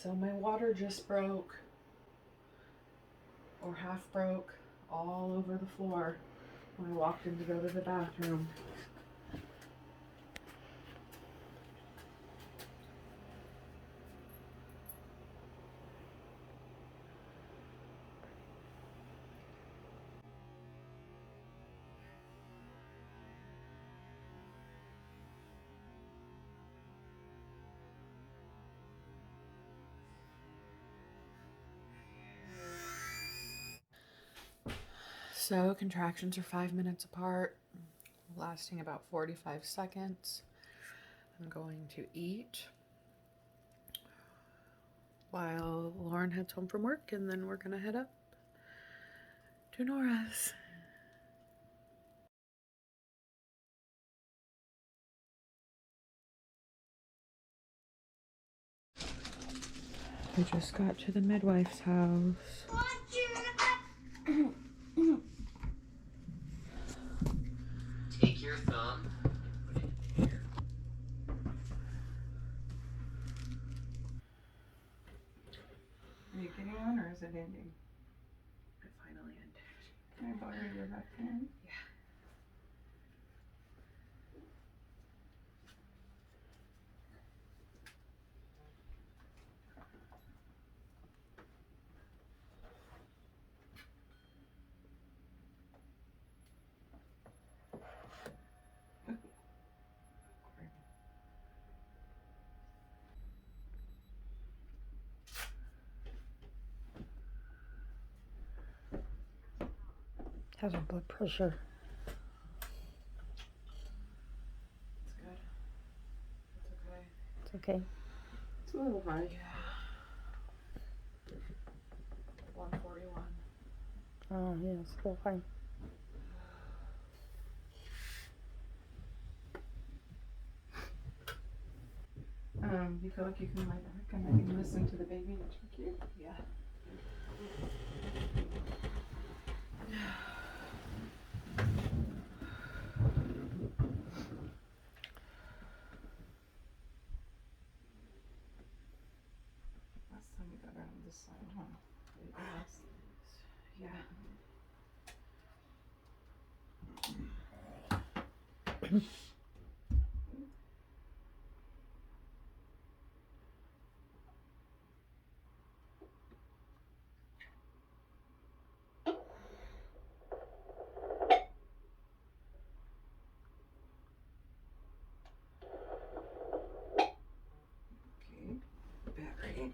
So my water just broke, or half broke, all over the floor when I walked in to go to the bathroom. So contractions are 5 minutes apart, lasting about 45 seconds. I'm going to eat while Lauren heads home from work, and then we're gonna head up to Nora's. We just got to the midwife's house. Take your thumb, put it here. Are you getting one or is it ending? It finally ended. Can I borrow your left hand? Yeah. How's her blood pressure? It's good. It's okay. It's okay. It's a little high. Yeah. 141. Oh, yeah, it's still fine. You feel like you can lie back and I can listen to the baby and check you? Yeah. Last time we got her on this side, huh? Yes. Yeah. Okay. Battery.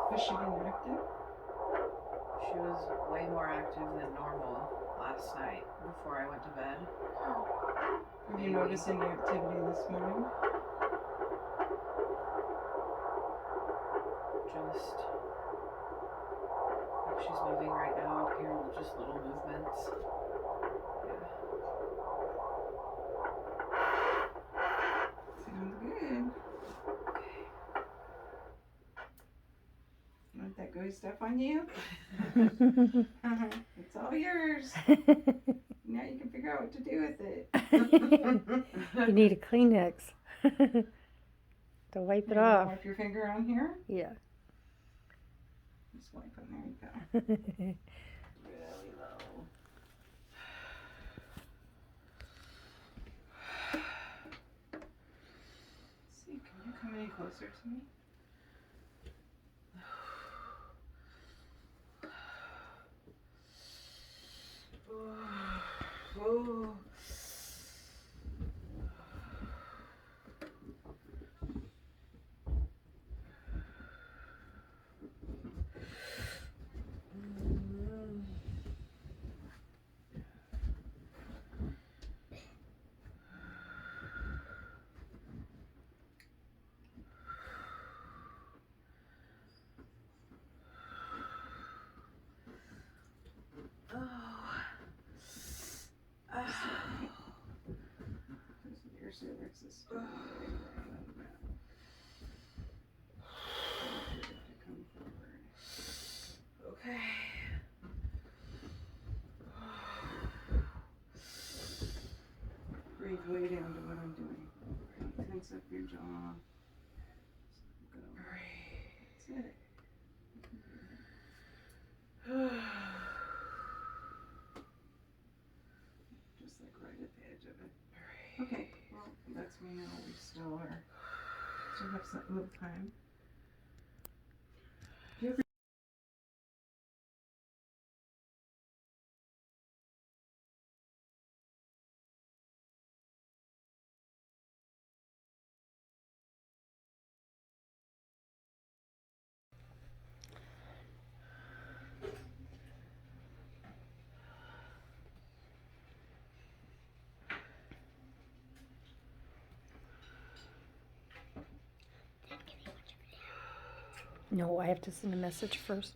Has she been active? She was way more active than normal last night before I went to bed. Have you noticed any activity this morning? Just like she's moving right now up here, just little movements. Yeah. Sounds good. Want that gooey stuff on you? It's all yours. Now you can figure out what to do with it. You need a Kleenex to wipe it You wanna off. Wipe your finger on here? Yeah. Just wipe it. There you go. Really low. See, can you come any closer to me? Oh. cervix is still to come forward. Okay. Breathe way down to what I'm doing. Tense up your jaw. Go. That's it. Just like right at the edge of it. Okay, well, lets me know we still have some little time. Do you ever No, I have to send a message first.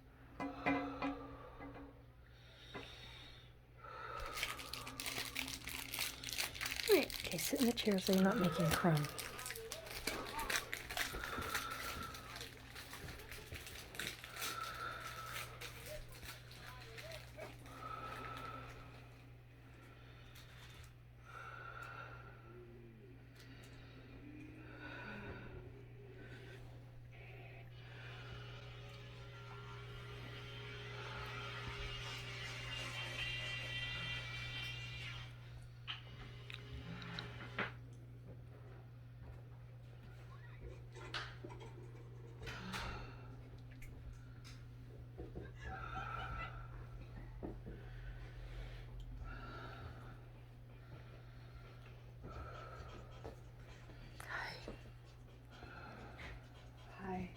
Okay, sit in the chair so you're not making crumbs. Hi.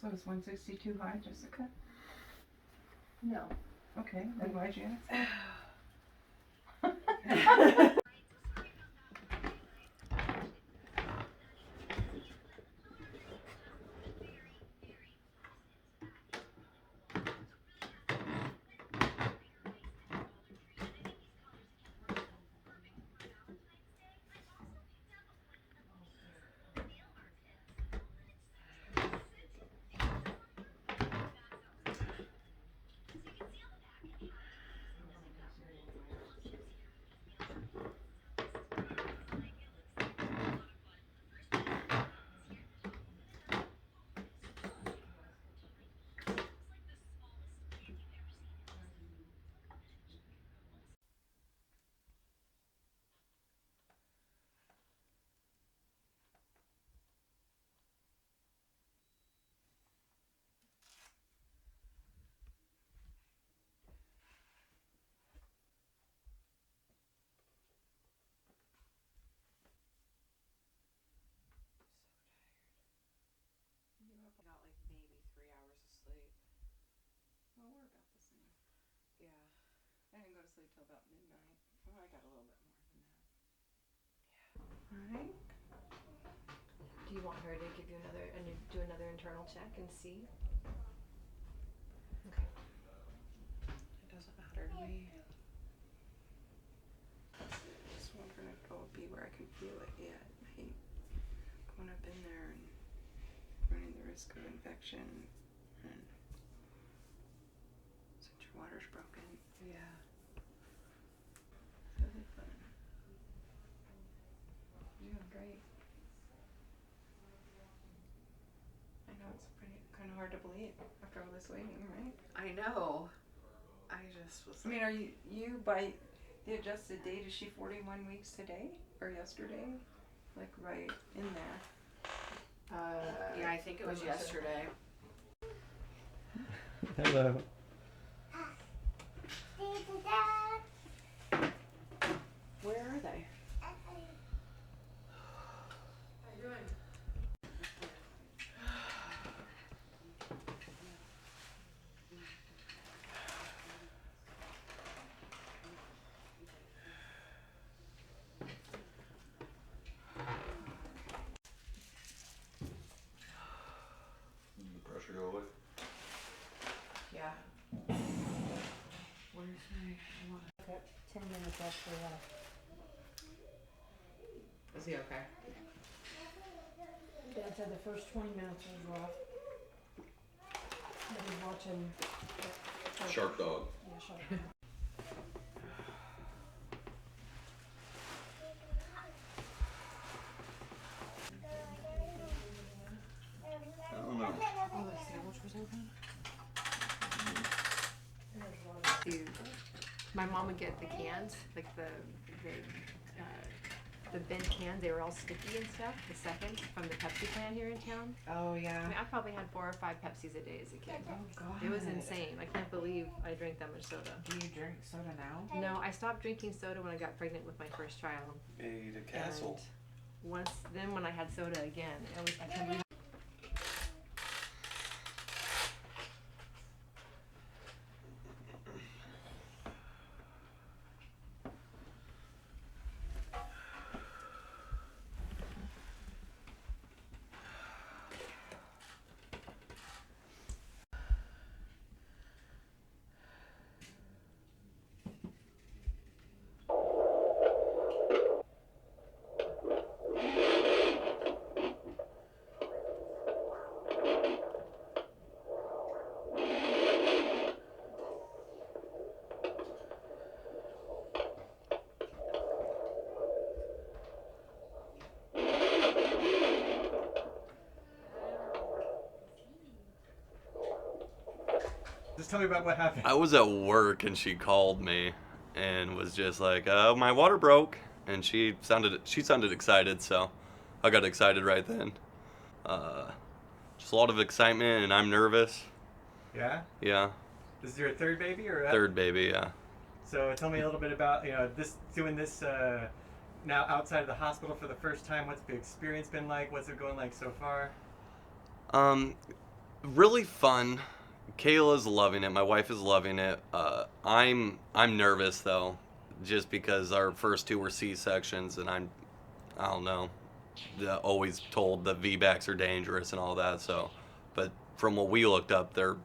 So is 162 high, Jessica? No. Okay, then why'd you ask? I got like maybe 3 hours of sleep. Well, we're about the same. Yeah. I didn't go to sleep till about midnight. Oh, I got a little bit more than that. Yeah. Alright. Do you want her to give you do another internal check and see? Okay. It doesn't matter to me. Just wondering if it'll be where I can feel it yet. I hate going up in there and running the risk of infection and since your water's broken. Yeah. It's really fun. You're doing great. I know it's kind of hard to believe after all this waiting, right? I know. I just was I mean, are you by the adjusted date, is she 41 weeks today or yesterday? Like right in there. yeah, I think it was yesterday. Hello. Where are they? It's actually Is he okay? Dad said the first 20 minutes was rough. He was watching Shark Dog. Yeah, Shark. I don't know. Oh, the sandwich was open? My mom would get the cans, like the bin cans. They were all sticky and stuff. The second from the Pepsi plant here in town. Oh, I yeah. mean, I probably had 4 or 5 Pepsis a day as a kid. Oh, God. It was insane. I can't believe I drank that much soda. Do you drink soda now? No, I stopped drinking soda when I got pregnant with my first child. Made a castle. And then when I had soda again, I can't believe. Just tell me about what happened. I was at work and she called me and was just like, my water broke. And she sounded excited, so I got excited right then. Just a lot of excitement, and I'm nervous. Yeah? Yeah, This is your third baby, or third baby, yeah. So tell me a little bit about doing this now outside of the hospital for the first time. What's the experience been like? What's it going like so far? Really fun. Kayla's loving it. My wife is loving it. I'm nervous though, just because our first 2 were C-sections, and I don't know. Always told that VBACs are dangerous and all that. So, but from what we looked up, they're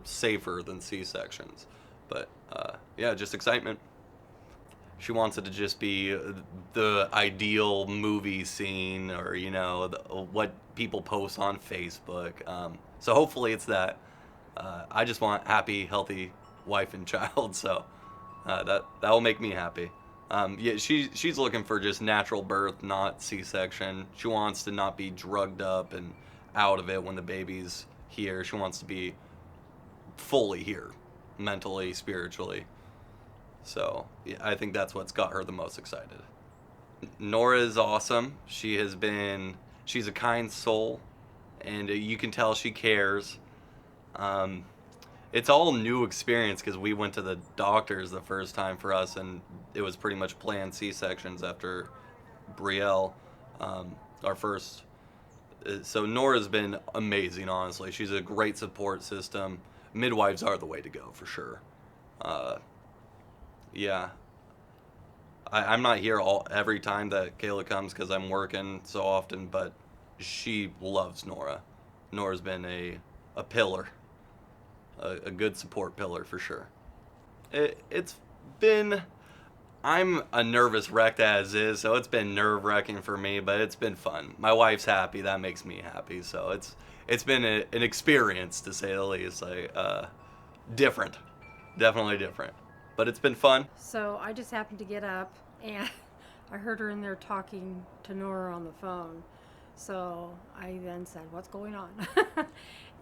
safer than C-sections. But yeah, just excitement. She wants it to just be the ideal movie scene, or what people post on Facebook. So hopefully it's that. I just want happy, healthy wife and child. So that will make me happy. Yeah, she's looking for just natural birth, not C-section. She wants to not be drugged up and out of it when the baby's here. She wants to be fully here, mentally, spiritually. So yeah, I think that's what's got her the most excited. Nora is awesome. She's a kind soul, and you can tell she cares. It's all new experience because we went to the doctors the first time for us, and it was pretty much planned C-sections after Brielle, our first. So Nora's been amazing, honestly. She's a great support system. Midwives are the way to go for sure. Yeah. I'm not here every time that Kayla comes because I'm working so often, but she loves Nora. Nora's been a pillar, a good support pillar for sure. It's been, I'm a nervous wreck as is, so it's been nerve-wracking for me, but it's been fun. My wife's happy, that makes me happy, so it's been an experience, to say the least. Different, definitely different. But it's been fun. So I just happened to get up and I heard her in there talking to Nora on the phone. So I then said, "What's going on?"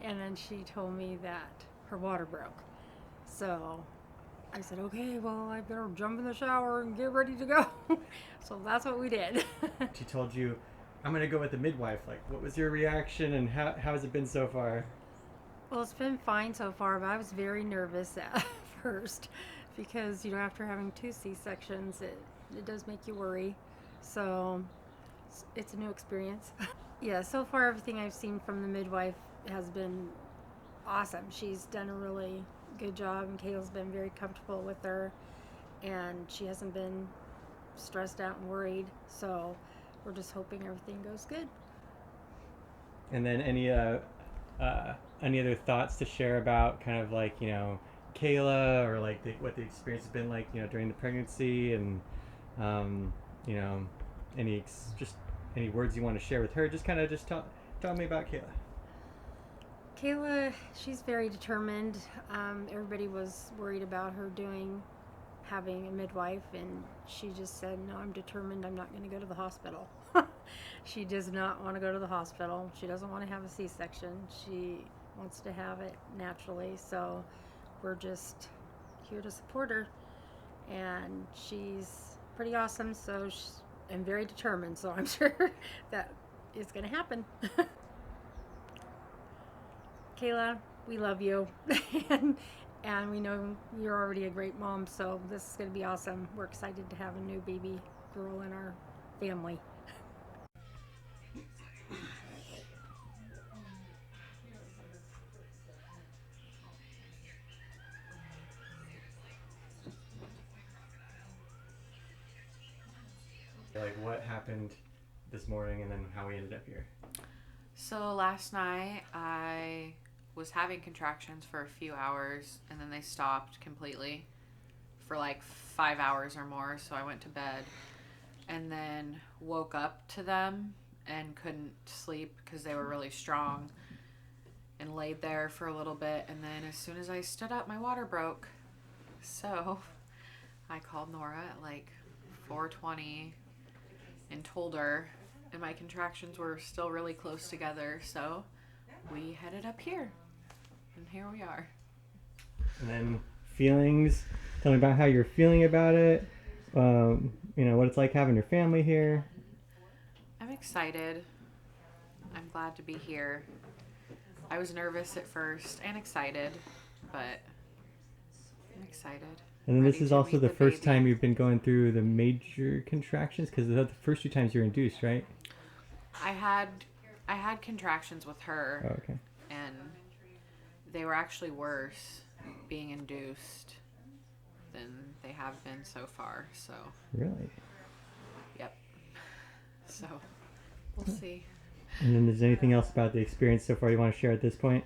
And then she told me that her water broke. So I said, "Okay, well, I better jump in the shower and get ready to go." So that's what we did. She told you, "I'm gonna go with the midwife." Like, what was your reaction, and how has it been so far? Well, it's been fine so far, but I was very nervous at first because, after having 2 C-sections, it does make you worry. So it's a new experience. Yeah, so far everything I've seen from the midwife has been awesome. She's done a really good job, and Kayla's been very comfortable with her, and she hasn't been stressed out and worried. So we're just hoping everything goes good. And then any other thoughts to share about kind of like Kayla, or like what the experience has been like, you know, during the pregnancy, and you know, just any words you want to share with her. Just kind of just tell me about Kayla. Kayla, she's very determined. Everybody was worried about her having a midwife, and she just said, no, I'm determined. I'm not going to go to the hospital. She does not want to go to the hospital. She doesn't want to have a C-section. She wants to have it naturally. So we're just here to support her, and she's pretty awesome. And very determined. So I'm sure that is going to happen. Kayla, we love you, and we know you're already a great mom, so this is going to be awesome. We're excited to have a new baby girl in our family. Like what happened this morning, and then how we ended up here. So last night I was having contractions for a few hours, and then they stopped completely for like 5 hours or more. So I went to bed and then woke up to them and couldn't sleep because they were really strong, and laid there for a little bit. And then as soon as I stood up, my water broke. So I called Nora at like 4:20 and told her, and my contractions were still really close together, so we headed up here, and here we are. And then feelings. Tell me about how you're feeling about it. You know, what it's like having your family here. I'm excited. I'm glad to be here. I was nervous at first and excited, but I'm excited. And then this Ready is to also meet the the first baby. time you've been going through the major contractions, because the first 2 times you're induced, right? I had contractions with her, Oh, okay. and they were actually worse being induced than they have been so far. So, Really? yep. So, we'll see. And then there's anything else about the experience so far you want to share at this point?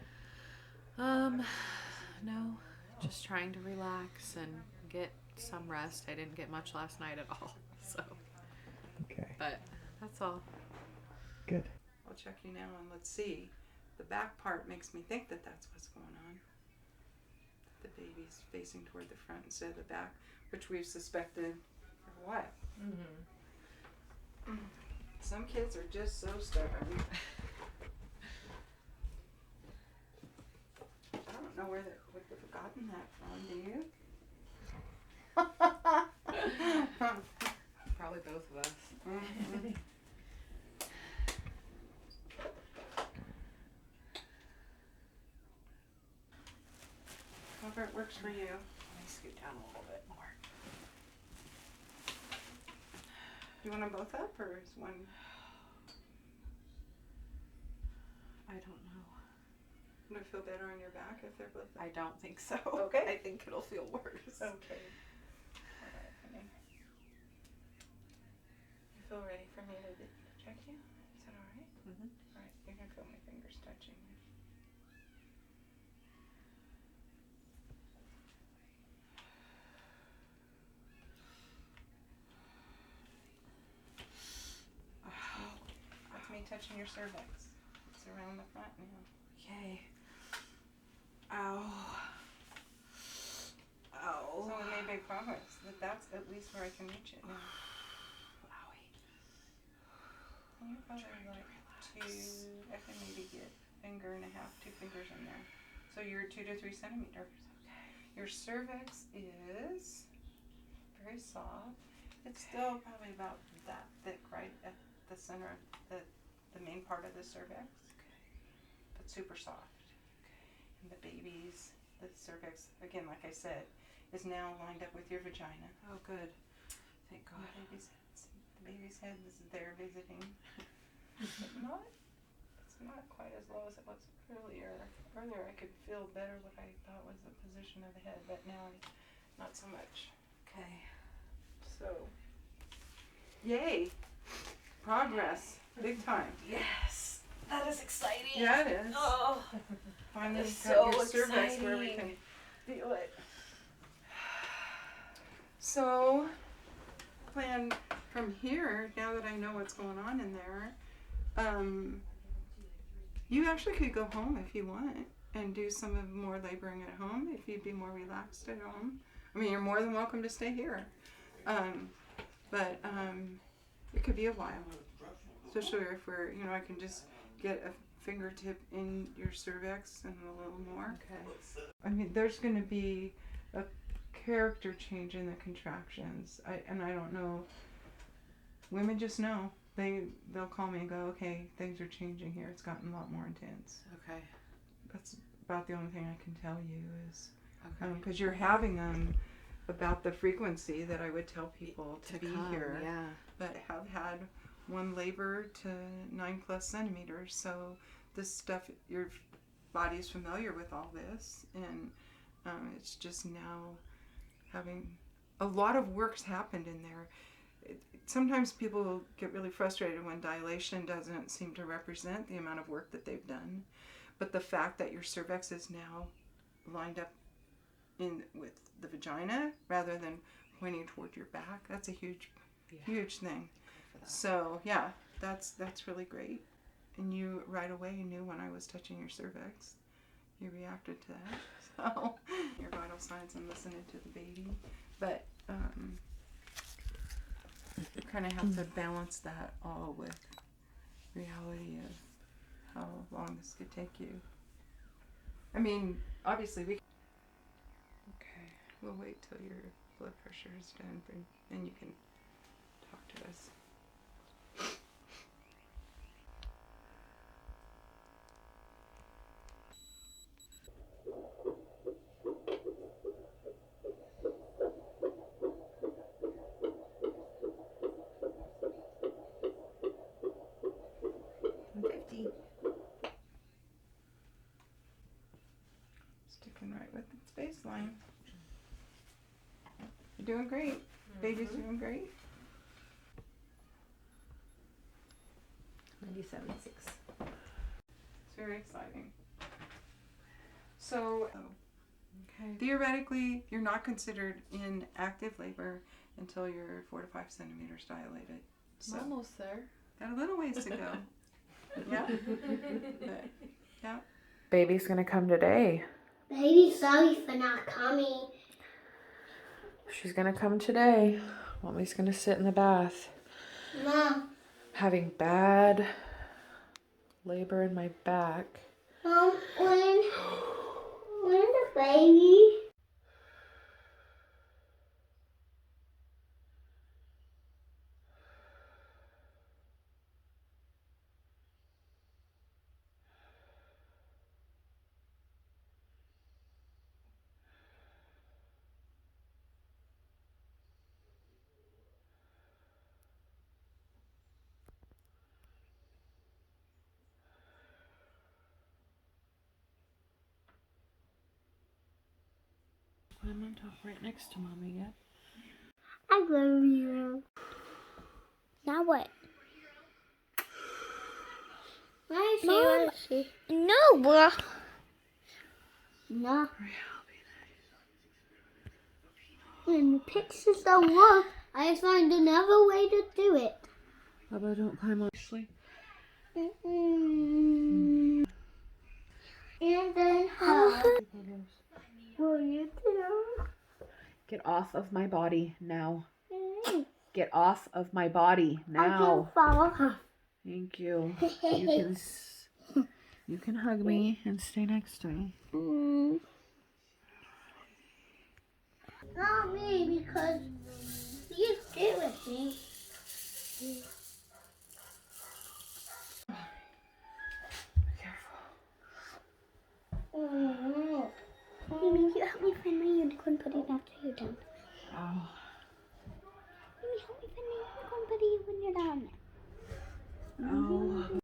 No, just trying to relax and get some rest. I didn't get much last night at all, so, Okay. but that's all. Good. I'll check you now and let's see. The back part makes me think that that's what's going on. The baby's facing toward the front instead of the back, which we've suspected for a while. Mm-hmm. Some kids are just so stubborn. I don't know where they've gotten that from, do you? Probably both of us. Mhm. However it works for you. Let me scoot down a little bit more. Do you want them both up, or is one? I don't know. Would it feel better on your back if they're both up? I don't think so. Okay. I think it'll feel worse. Okay. Alright, honey. You feel ready for me to check you? Is that alright? Mhm. Alright, you're gonna feel my fingers touching you. That's me touching your cervix. It's around the front now. Okay. Ow. Ow. So we made big progress. That's at least where I can reach it now. Owie. And you're probably like I can maybe get finger and a half, 2 fingers in there. So you're 2 to 3 centimeters. Okay. Your cervix is very soft. It's still probably about that thick right at the center of the main part of the cervix. But super soft. And the baby's, the cervix, again, like I said, is now lined up with your vagina. Oh, good. Thank And God. the baby's head is there visiting. But it's not quite as low as it was earlier. Earlier I could feel better what I thought was the position of the head, but now not so much. Okay. So, yay! Progress, big time. Yes. That is exciting. Yeah, it is. Oh. Finally That's got so your cervix where we can exciting. Feel it. So, plan from here, now that I know what's going on in there, you actually could go home if you want and do some of more laboring at home if you'd be more relaxed at home. I mean, you're more than welcome to stay here. But it could be a while. Especially if we're, you know, I can just get a fingertip in your cervix and a little more. Okay. I mean, there's going to be a character change in the contractions. I don't know. Women just know. They'll call me and go, okay, things are changing here. It's gotten a lot more intense. Okay. That's about the only thing I can tell you is Okay. because you're having them about the frequency that I would tell people to be come, here, yeah. but have had one labor to 9+ centimeters. So this stuff, your body's familiar with all this, and it's just now having a lot of work's happened in there. Sometimes people get really frustrated when dilation doesn't seem to represent the amount of work that they've done, but the fact that your cervix is now lined up in with the vagina rather than pointing toward your back, that's a huge thing. So yeah, that's really great. And you right away knew when I was touching your cervix, you reacted to that. So your vital signs and listening to the baby, but you kind of have to balance that all with reality of how long this could take you. I mean, obviously we. Okay, we'll wait till your blood pressure is done, then you can talk to us. Sticking right with its baseline. You're doing great. Baby's doing great. 97.6. It's very exciting. So, Okay. theoretically, you're not considered in active labor until you're 4 to 5 centimeters dilated. So, I'm almost there. got a little ways to go. Yeah. But, yeah. Baby's gonna come today. Baby, sorry for not coming. She's gonna come today. Mommy's gonna sit in the bath. Mom, Having bad labor in my back. Mom, when the baby? I'm on top right next to Mommy yet. I love you. Now what? Mom, no, bro. No. When the pictures don't work, I find another way to do it. Bubba, don't climb on. Sleep. And then how will you do? Get off of my body now. Get off of my body I now. can follow her. Thank you. You can hug me and stay next to me. Not me, because you stay with me. Mimi, you help me find my unicorn pudding after you're done. Oh. Mimi, help me find my unicorn pudding when you're done. Oh.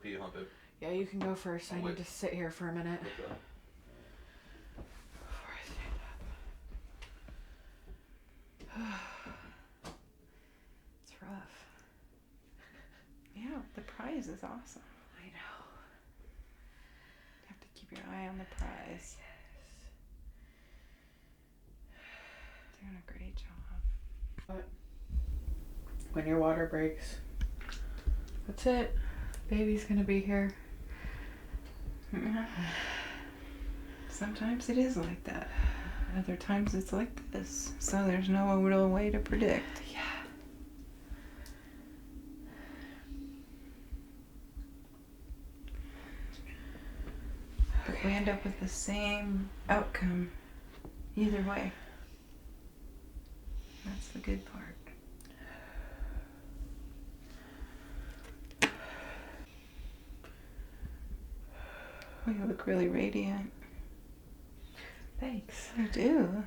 pee, huh, babe? Yeah, you can go first. I Wait. need to sit here for a minute. Okay. Before I stand up. It's rough. Yeah, the prize is awesome. I know. You have to keep your eye on the prize. Doing a great job. When your water breaks, that's it. Baby's gonna be here. Sometimes it is like that. Other times it's like this. So there's no real way to predict. Yeah. But we end up with the same outcome either way. That's the good part. Well, you look really radiant. Thanks. You do.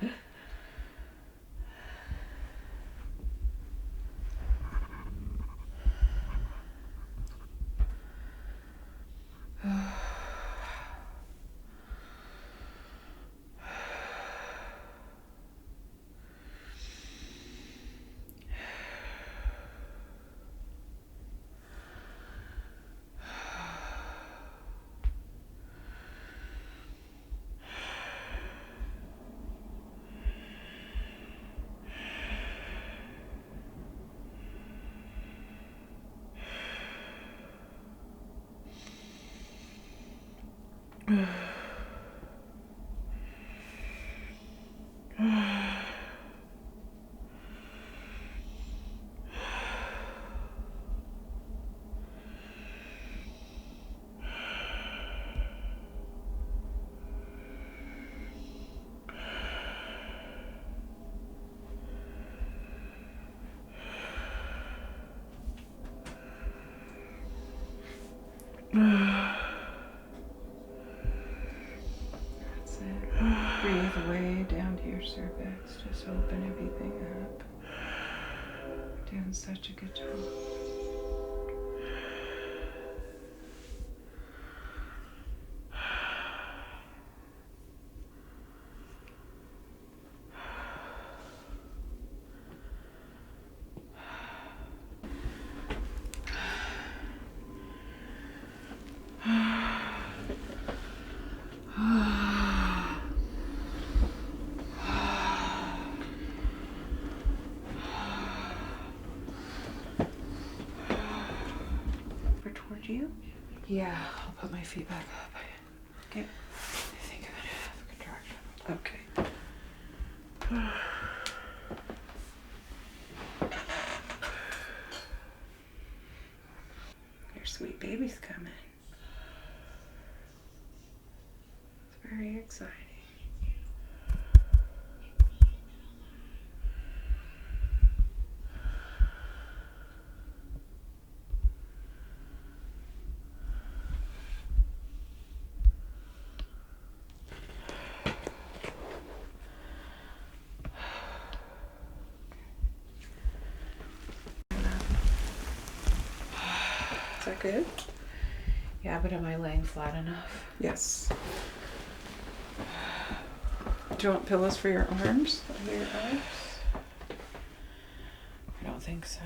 That's it. Breathe way down to your cervix. Just open everything up. Doing such a good job. Over toward you. Yeah, I'll put my feet back up. Okay. I think I'm gonna have a contraction. Okay. Your sweet baby's coming. It's very exciting. Is that good? Yeah, but am I laying flat enough? Yes. Do you want pillows for your arms? Under your arms? I don't think so.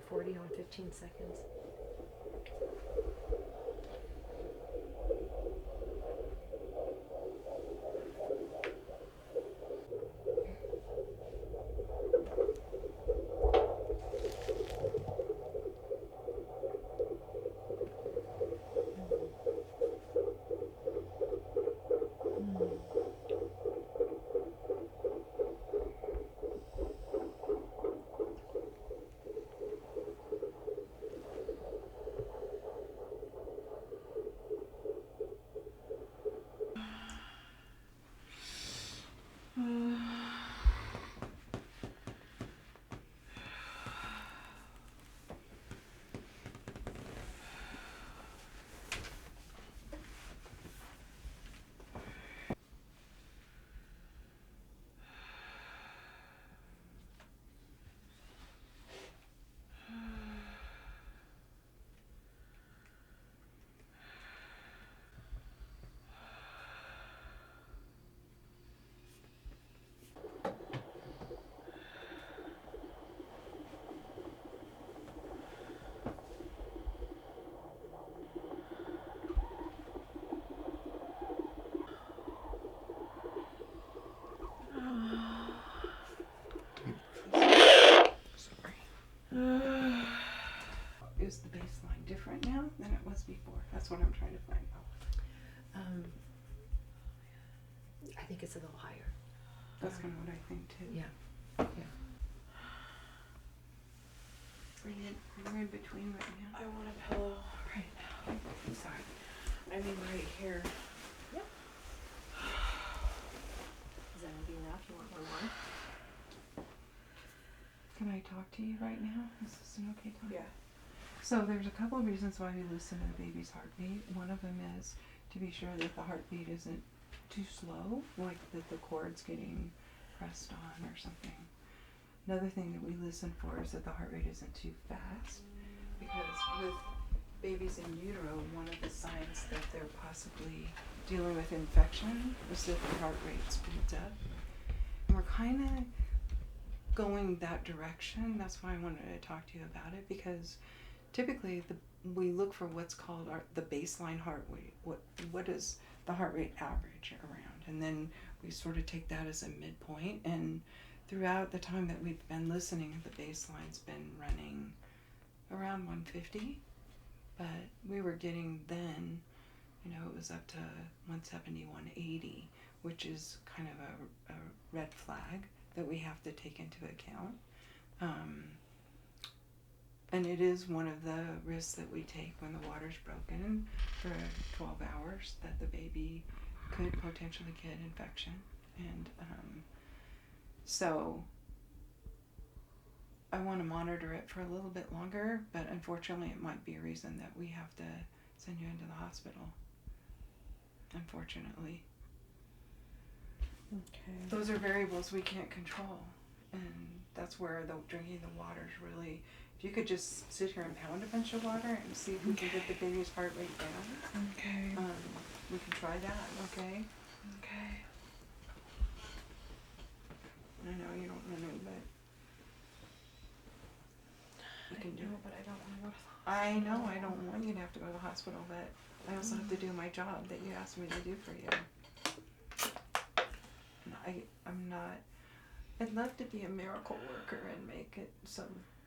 40 on 15 seconds. Is the baseline different now than it was before? That's what I'm trying to find out. I think it's a little higher. That's kind of what I think too. Yeah. We're in between right now. I want a pillow right now. I'm sorry. I mean right here. Is that gonna be enough? You want one more? Can I talk to you right now? Is this an okay time? Yeah. So there's a couple of reasons why we listen to the baby's heartbeat. One of them is to be sure that the heartbeat isn't too slow, like that the cord's getting pressed on or something. Another thing that we listen for is that the heart rate isn't too fast, because with babies in utero, one of the signs that they're possibly dealing with infection is that their heart rate speeds up. And we're kind of going that direction. That's why I wanted to talk to you about it, because typically we look for what's called the baseline heart rate. What is the heart rate average around? And then we sort of take that as a midpoint, and throughout the time that we've been listening, the baseline's been running around 150, but we were getting then, it was up to 170, 180, which is kind of a red flag that we have to take into account. And it is one of the risks that we take when the water's broken for 12 hours, that the baby could potentially get infection. And so I want to monitor it for a little bit longer, but unfortunately it might be a reason that we have to send you into the hospital. Unfortunately. Okay. Those are variables we can't control, and that's where the drinking the water is really. If you could just sit here and pound a bunch of water and see if we can get the baby's heart rate down. Okay. We can try that. Okay. Okay. I know you don't want to, but you can do it. But I don't want to go to the I know I don't want you to have to go to the hospital, but I also have to do my job that you asked me to do for you. And I'm not. I'd love to be a miracle worker and make it so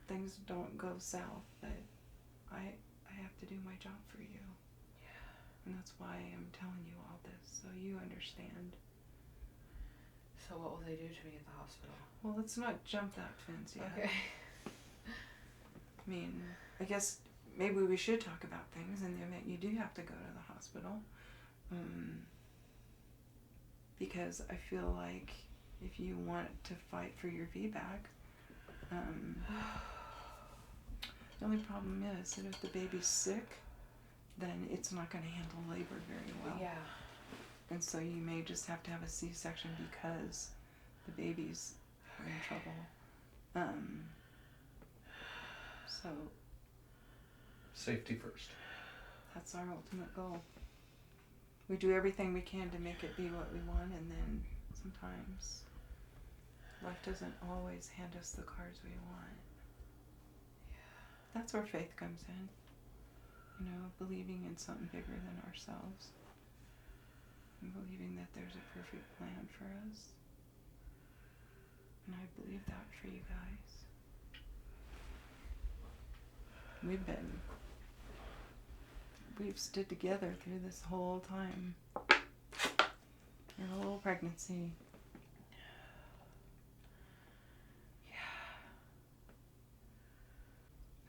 things don't go south, but I have to do my job for you. Yeah. And that's why I'm telling you all this, so you understand. So what will they do to me at the hospital? Well, let's not jump that fence yet. Okay. I mean, I guess maybe we should talk about things in the event you do have to go to the hospital. Because I feel like if you want to fight for your VBAC, the only problem is that if the baby's sick, then it's not going to handle labor very well. Yeah. And so you may just have to have a C-section because the baby's in trouble. So Safety first. that's our ultimate goal. We do everything we can to make it be what we want, and then sometimes life doesn't always hand us the cards we want. That's where faith comes in. You know, believing in something bigger than ourselves. And believing that there's a perfect plan for us. And I believe that for you guys. We've stood together through this whole time. Your whole pregnancy. Yeah.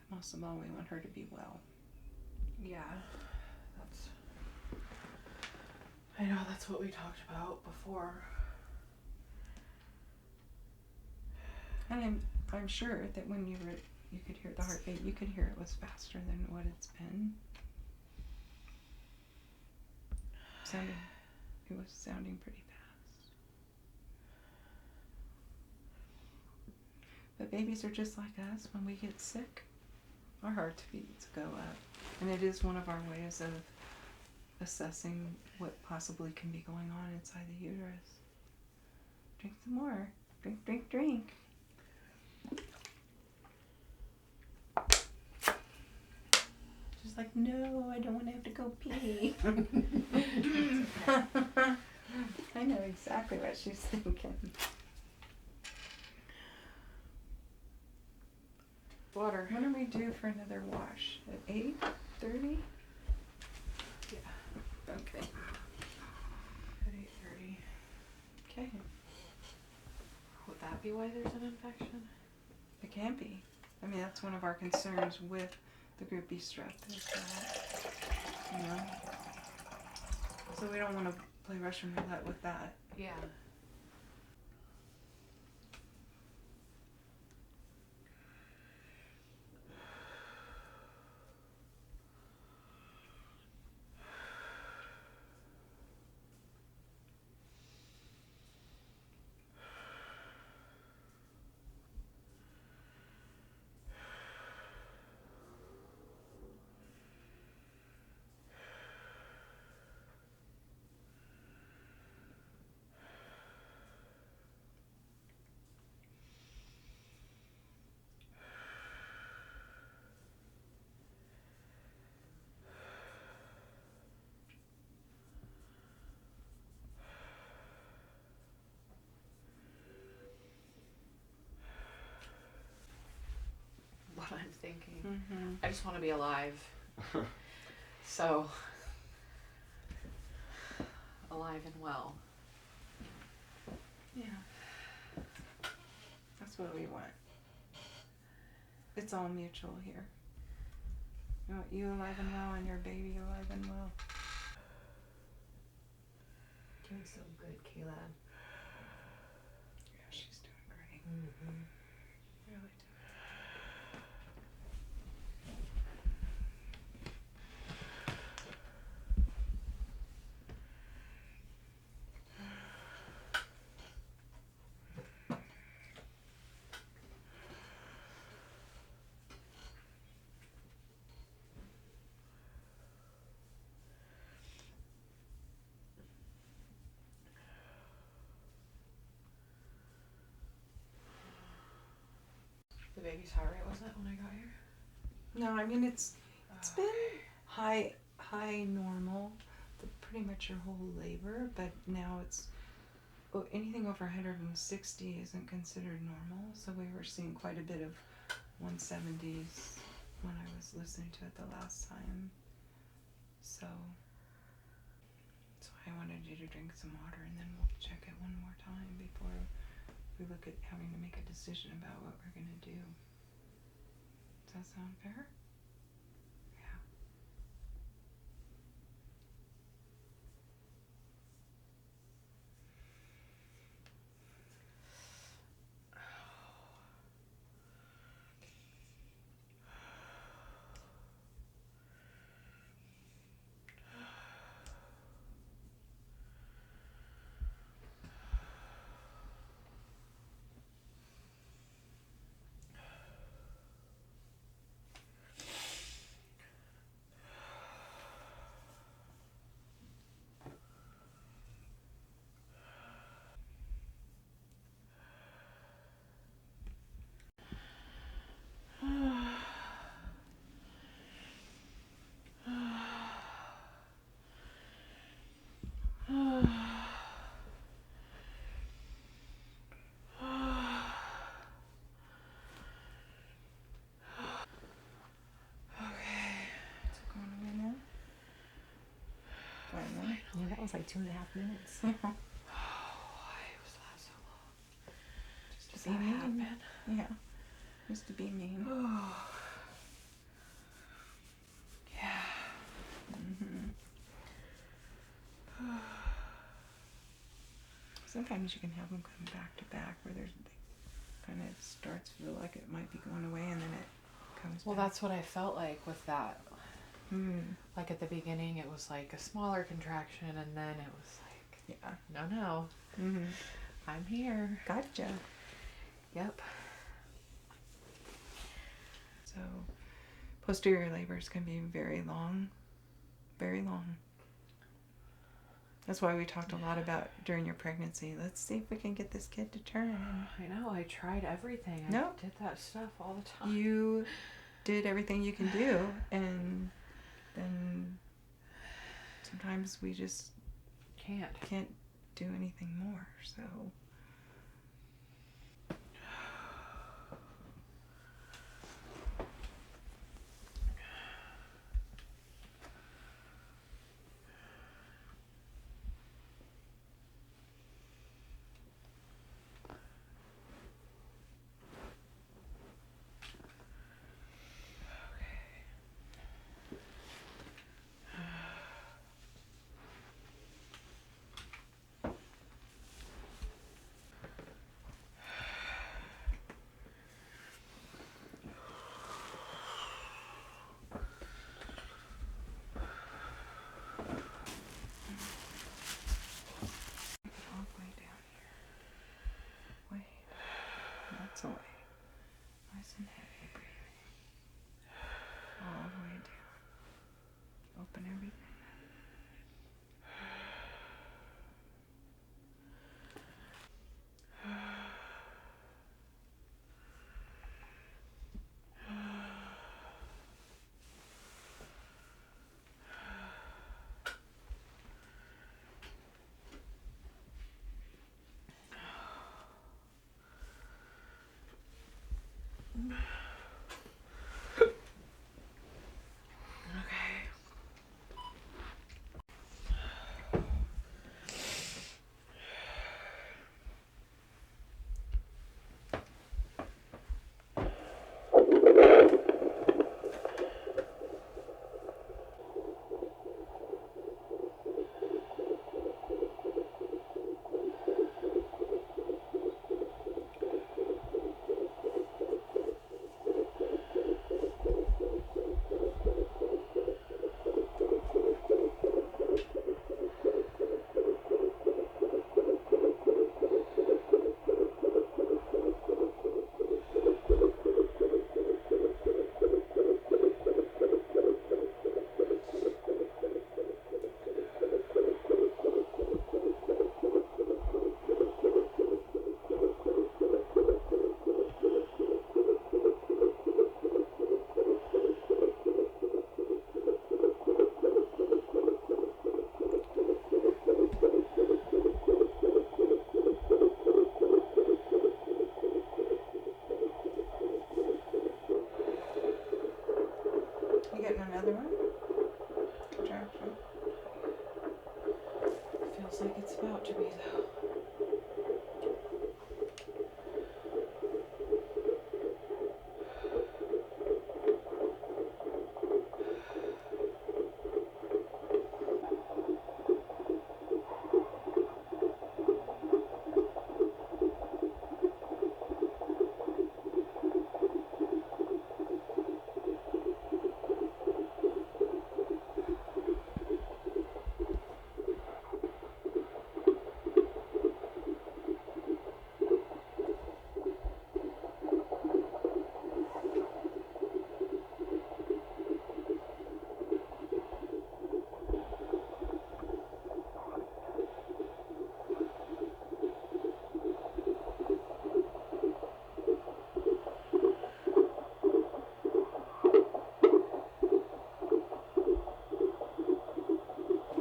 But most of all, we want her to be well. Yeah, I know that's what we talked about before. And I'm sure that when you could hear the heartbeat, you could hear it was faster than what it's been. It was sounding pretty fast. But babies are just like us. When we get sick, our heartbeats go up. And it is one of our ways of assessing what possibly can be going on inside the uterus. Drink some more. Drink, drink, drink. She's like, no, I don't want to have to go pee. I know exactly what she's thinking. Water. When are we due for another wash? At 8:30? Yeah. Okay. At 8:30. Okay. Would that be why there's an infection? It can be. I mean, that's one of our concerns with the group B strep is that, you know. So we don't want to play Russian roulette with that. Yeah. What I'm thinking. Mm-hmm. I just want to be alive. So, alive and well. Yeah. That's what we want. It's all mutual here. We want you alive and well and your baby alive and well. Doing so good, Kayla. Yeah, she's doing great. Mm-hmm. Really doing. The baby's heart rate was that when I got here? No, I mean it's been high normal pretty much your whole labor, but now it's anything over 160 isn't considered normal. So we were seeing quite a bit of 170s when I was listening to it the last time. So I wanted you to drink some water, and then we'll check it one more time before we look at having to make a decision about what we're going to do. Does that sound fair? Yeah. It's like 2.5 minutes. Why was that so long? Just to be mean. Yeah. Just to be mean. Yeah. Sometimes you can have them come back to back where there's kind of starts to feel like it might be going away and then it comes Well, back. that's what I felt like with that. Like at the beginning, it was like a smaller contraction, and then it was like, Yeah. no, I'm here. Gotcha. Yep. So posterior labors can be very long. Very long. That's why we talked a lot about during your pregnancy. Let's see if we can get this kid to turn. I know, I tried everything. No. I did that stuff all the time. You did everything you can do, and then sometimes we just can't do anything more. So all the way down here. Way. That's away. Nice and heavy breathing. All the way down. Open everything. You getting another one? Contraction. Feels like it's about to be, though.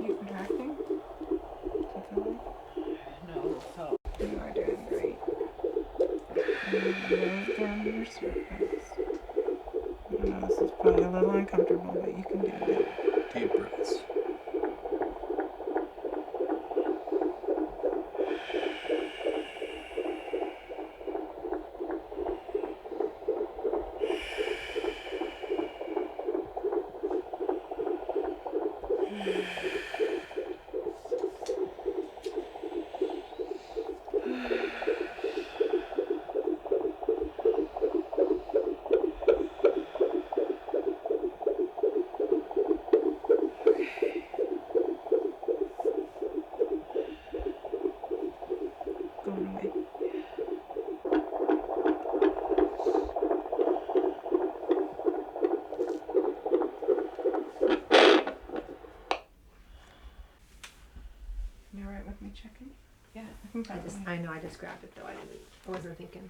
You contracting? Do you feel like? No, it felt. You are doing great. Right down your cervix. I know this is probably a little uncomfortable, but you can do it. Deep breaths. checking? Yeah, I think I that just, one. I know I just grabbed it though. I wasn't thinking.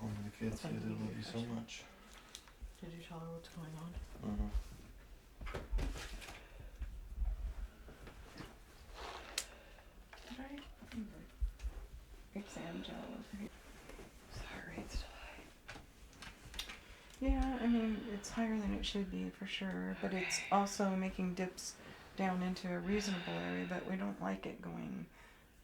Oh, the kids said they love you so much. Did you tell her what's going on? Did I? Exam gel over here. Sorry, it's still Yeah, I mean, it's higher than it should be for sure, but it's also making dips down into a reasonable area, but we don't like it going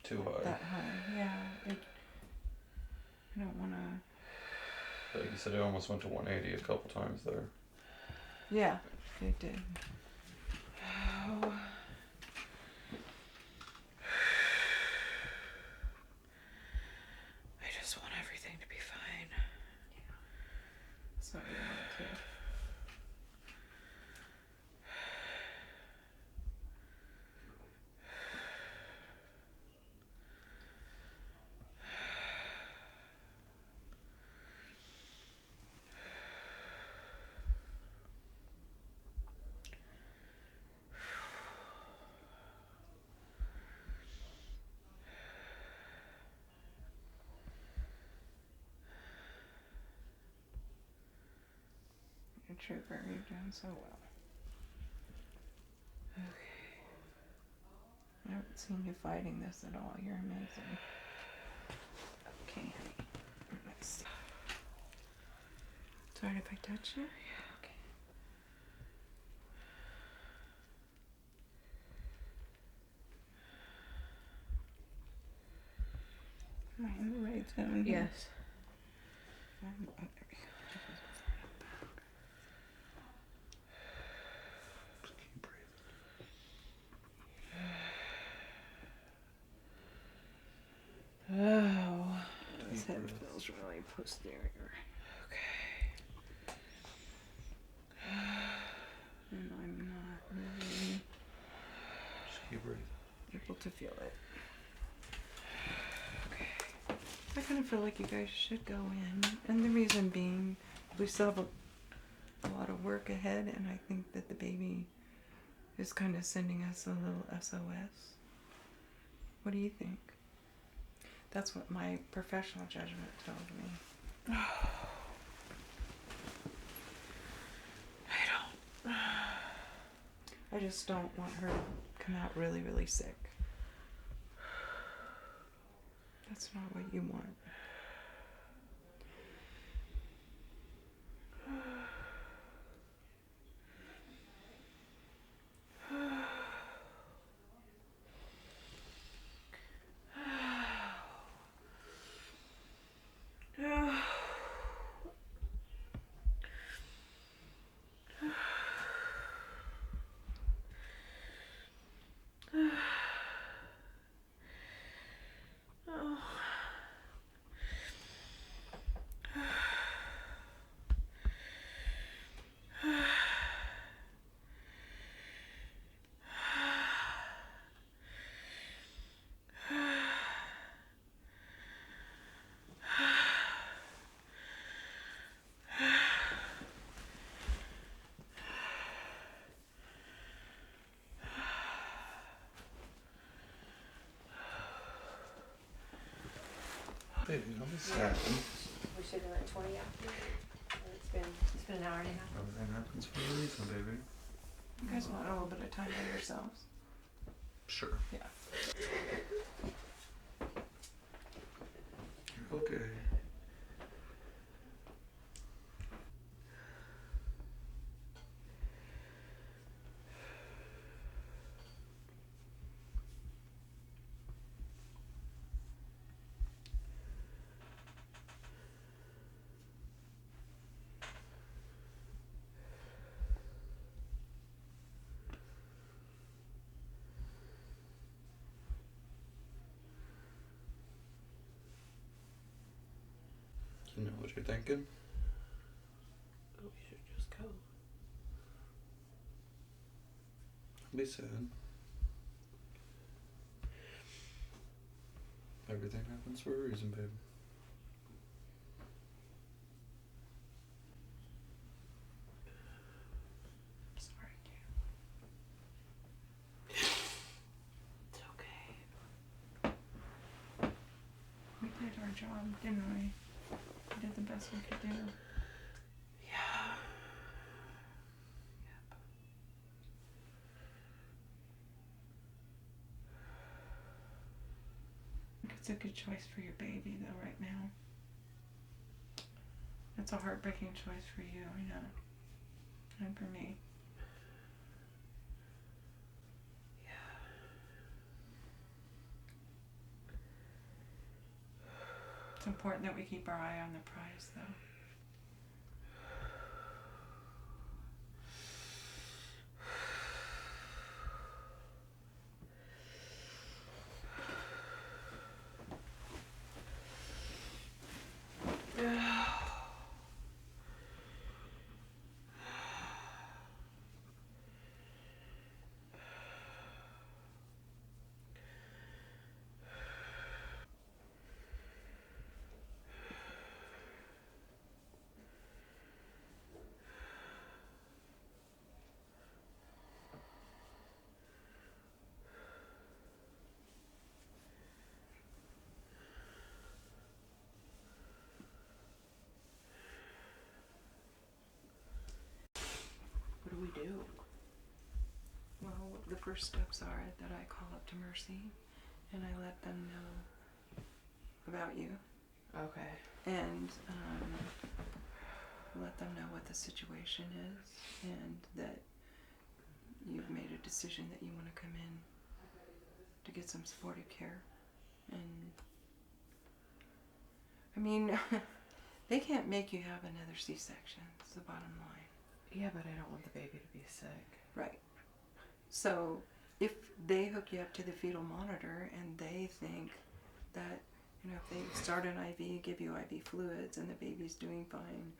Too high. that high. Yeah, I don't want to. Like you said, it almost went to 180 a couple times there. Yeah, it did. Oh. I just want everything to be fine. So we want to. You're a trooper. You've done so well. I haven't seen you fighting this at all. You're amazing. Okay. Let's see. Sorry if I touch you? Yeah, okay. Am I in the right zone here? Yes. Oh, there we go. Just keep breathing. Oh, this Deep head breath. feels really posterior. Okay. And I'm not really Just keep breathing. able to feel it. Okay. I kind of feel like you guys should go in. And the reason being, we still have a lot of work ahead, and I think that the baby is kind of sending us a little SOS. What do you think? That's what my professional judgment told me. I just don't want her to come out really, really sick. That's not what you want. Baby, don't be sad. We should have done 20 after. It's been an hour and a half. Everything happens for a reason, baby. You guys want a little bit of time by yourselves? Sure. Yeah. You're okay. You know what you're thinking? We should just go. Don't be sad. Everything happens for a reason, babe. Sorry, It's okay. job, didn't we? We did the best we could do. Yeah. I think it's a good choice for your baby, though, right now. It's a heartbreaking choice for you, I know. And for me. It's important that we keep our eye on the prize, though. What do we do? Well, the first steps are that I call up to Mercy and I let them know about you Okay. and let them know what the situation is and that you've made a decision that you want to come in to get some supportive care. And I mean, they can't make you have another C-section, is the bottom line. Yeah, but I don't want the baby to be sick. Right. So if they hook you up to the fetal monitor and they think that, you know, if they start an IV, give you IV fluids and the baby's doing fine,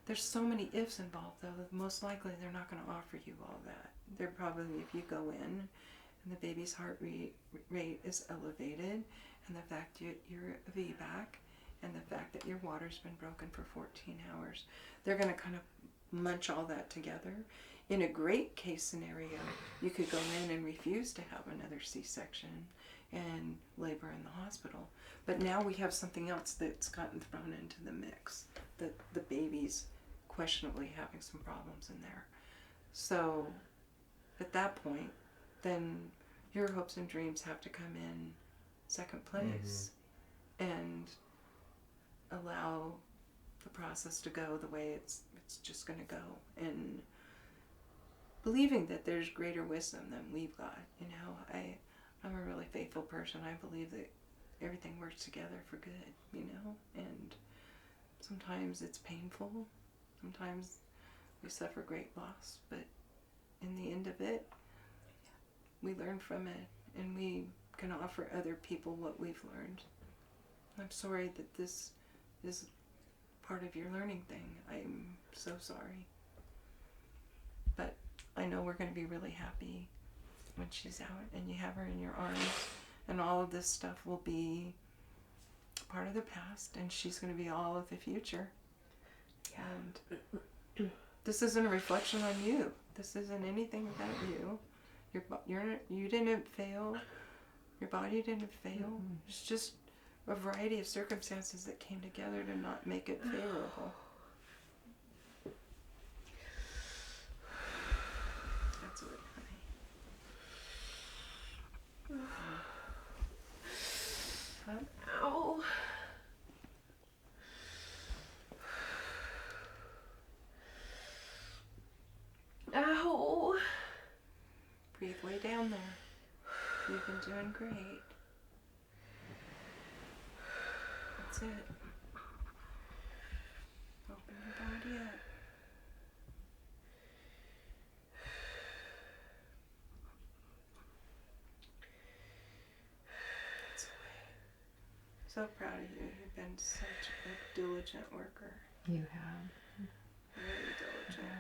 there's so many ifs involved though, that most likely they're not going to offer you all that. They're probably, if you go in and the baby's heart rate is elevated and the fact you're a VBAC and the fact that your water's been broken for 14 hours, they're going to kind of munch all that together. In a great case scenario, you could go in and refuse to have another C-section and labor in the hospital. But now we have something else that's gotten thrown into the mix, that the baby's questionably having some problems in there. So at that point, then your hopes and dreams have to come in second place and allow the process to go the way it's just going to go, and believing that there's greater wisdom than we've got. You know, I'm a really faithful person. I believe that everything works together for good, you know, and sometimes it's painful, sometimes we suffer great loss, but in the end of it, we learn from it and we can offer other people what we've learned. I'm sorry that this is part of your learning thing. I'm so sorry. But I know we're going to be really happy when she's out and you have her in your arms, and all of this stuff will be part of the past and she's going to be all of the future. And this isn't a reflection on you. This isn't anything about you. You didn't fail. Your body didn't fail. It's just a variety of circumstances that came together to not make it favorable. That's what, honey. Ow. Ow. Breathe way down there. You've been doing great. That's it. Open your body up. That's so proud of you. You've been such a diligent worker. You have. Really diligent.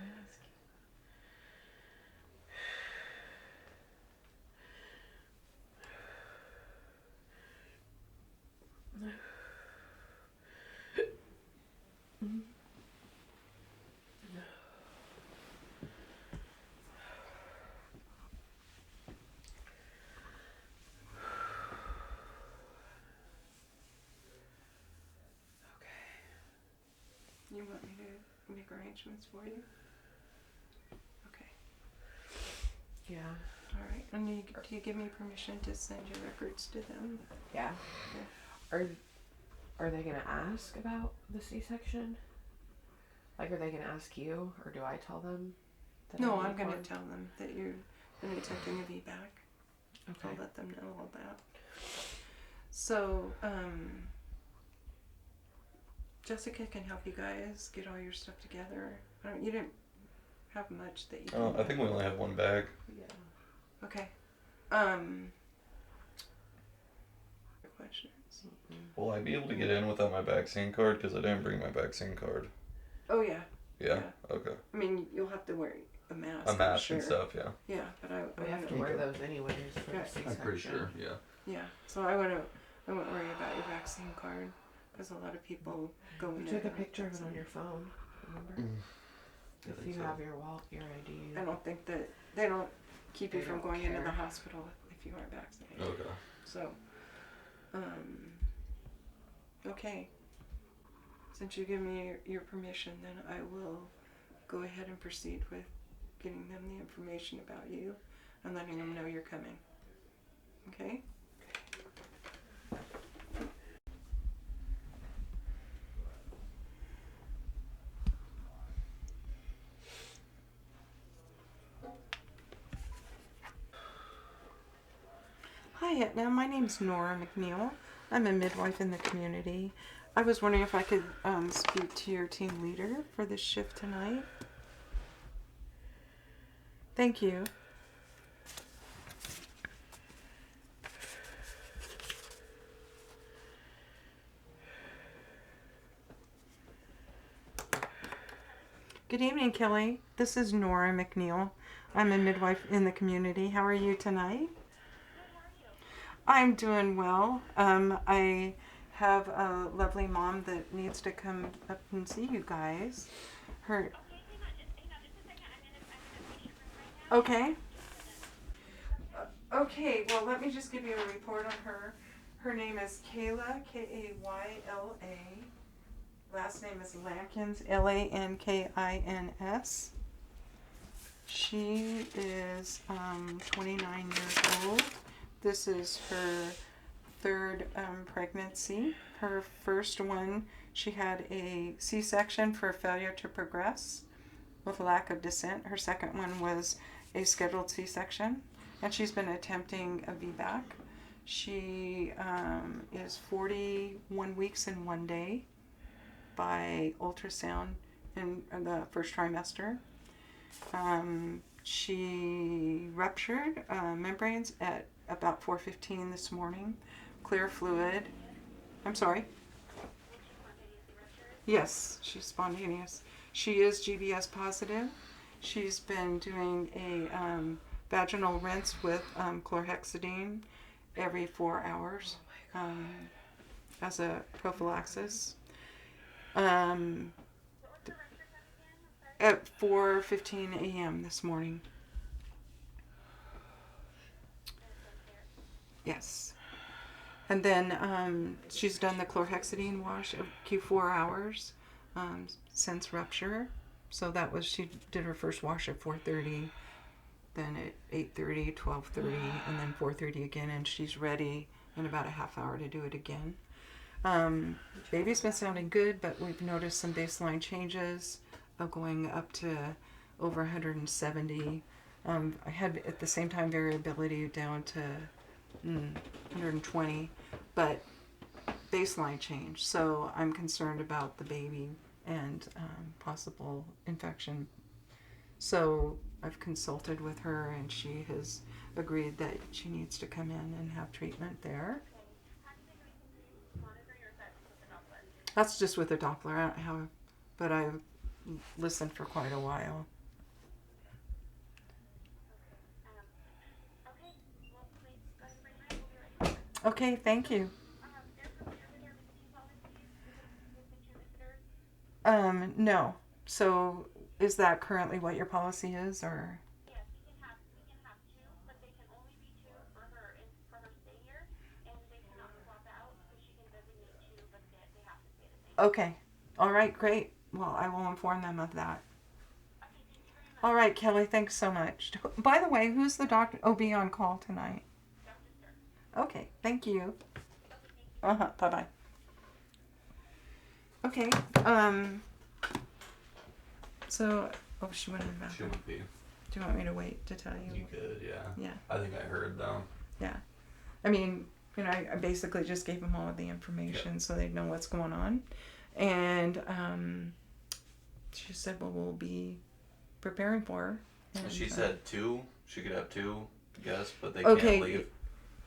make arrangements for you? Okay. Yeah. All right. And do you give me permission to send your records to them? Yeah. Are they gonna ask about the C-section? Like, are they gonna ask you, or do I tell them? That No, I I'm need going to one? tell them that you're going to be taking a VBAC. Okay. I'll let them know all that. So, Jessica can help you guys get all your stuff together. You didn't have much that you Oh, I think we only have one bag. Yeah. Okay. Questions? Will I be able to get in without my vaccine card? Because I didn't bring my vaccine card. Oh, yeah. Yeah? Okay. I mean, you'll have to wear a mask. A I'm mask sure. and stuff, yeah. Yeah, but I We have to wouldn't- wear those anyways for Yeah. the C-section. I'm pretty sure, yeah. Yeah, so I won't worry about your vaccine card because a lot of people go in You there. took a without picture of it on vaccine. your phone, remember? I If think you so. have your ID. I don't think that they don't keep you They from don't going into the care. hospital if you aren't vaccinated. Okay. So, okay. Since you give me your permission, then I will go ahead and proceed with getting them the information about you and letting them know you're coming. Okay? Hi, Etna. My name's Nora McNeil. I'm a midwife in the community. I was wondering if I could speak to your team leader for this shift tonight. Thank you. Good evening, Kelly. This is Nora McNeil. I'm a midwife in the community. How are you tonight? I'm doing well. I have a lovely mom that needs to come up and see you guys. Her. Okay. Okay, well, let me just give you a report on her. Her name is Kayla, Kayla. Last name is Lankins, Lankins. She is 29 years old. This is her third pregnancy. Her first one, she had a C-section for failure to progress with lack of descent. Her second one was a scheduled C-section, and she's been attempting a VBAC. She is 41 weeks and 1 day by ultrasound in the first trimester. She ruptured membranes at about 4:15 this morning. Clear fluid. I'm sorry. Yes, she's spontaneous. She is GBS positive. She's been doing a vaginal rinse with chlorhexidine every 4 hours as a prophylaxis. At 4:15 a.m. this morning. Yes. And then she's done the chlorhexidine wash of Q4 hours since rupture. So that was, she did her first wash at 4:30, then at 8:30, 12:30, and then 4:30 again, and she's ready in about a half hour to do it again. Baby's been sounding good, but we've noticed some baseline changes of going up to over 170. I had at the same time variability down to 120, but baseline change. So I'm concerned about the baby and possible infection. So I've consulted with her, and she has agreed that she needs to come in and have treatment there. That's just with a Doppler. I don't have, but I've listened for quite a while. Okay, thank you. No. So is that currently what your policy is, or? Okay. All right, great. well, I will inform them of that. All right, Kelly, thanks so much. By the way, who's the doctor OB on call tonight? Okay, thank you. Bye bye. Okay. So, oh, she went in the bathroom. Shouldn't be. Do you want me to wait to tell you? You could, yeah. Yeah. I think I heard though. Yeah. I mean, you know, I basically just gave them all the information so they know what's going on. And she said, well, we'll be preparing for her. And, She said 2. She could have 2 guests, but they Okay. can't leave.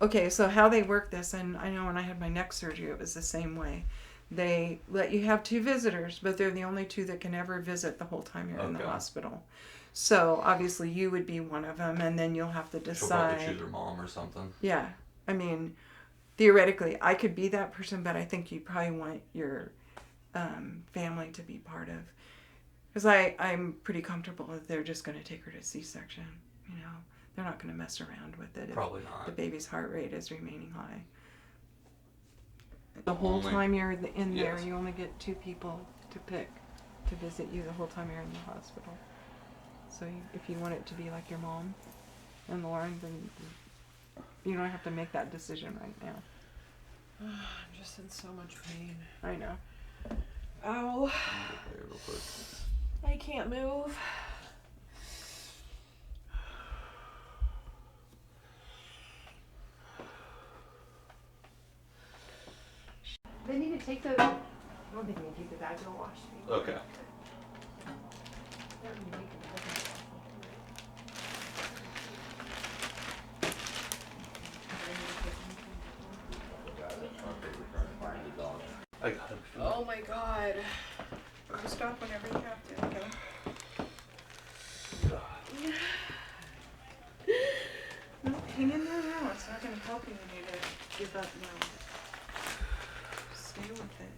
Okay, so how they work this, and I know when I had my neck surgery, it was the same way. They let you have 2 visitors, but they're the only 2 that can ever visit the whole time you're in the Okay. hospital. So obviously you would be one of them, and then you'll have to She'll probably decide. choose her mom or something. Yeah, I mean, theoretically, I could be that person, but I think you probably want your family to be part of. Because I'm pretty comfortable that they're just going to take her to C-section. You know, they're not going to mess around with it. Probably if not. The baby's heart rate is remaining high. The whole Only- time you're in there, Yes. you only get 2 people to pick to visit you the whole time you're in the hospital. So if you want it to be like your mom and Lauren, then you don't have to make that decision right now. I'm just in so much pain. I know. Ow. There real quick. I can't move. They need to take the. I don't think they need to take the bags and wash me. Okay. I got it. Oh my god. You stop whenever you have to, okay? No, hang in there now. It's not going to help you when you to give up now. Stay with it.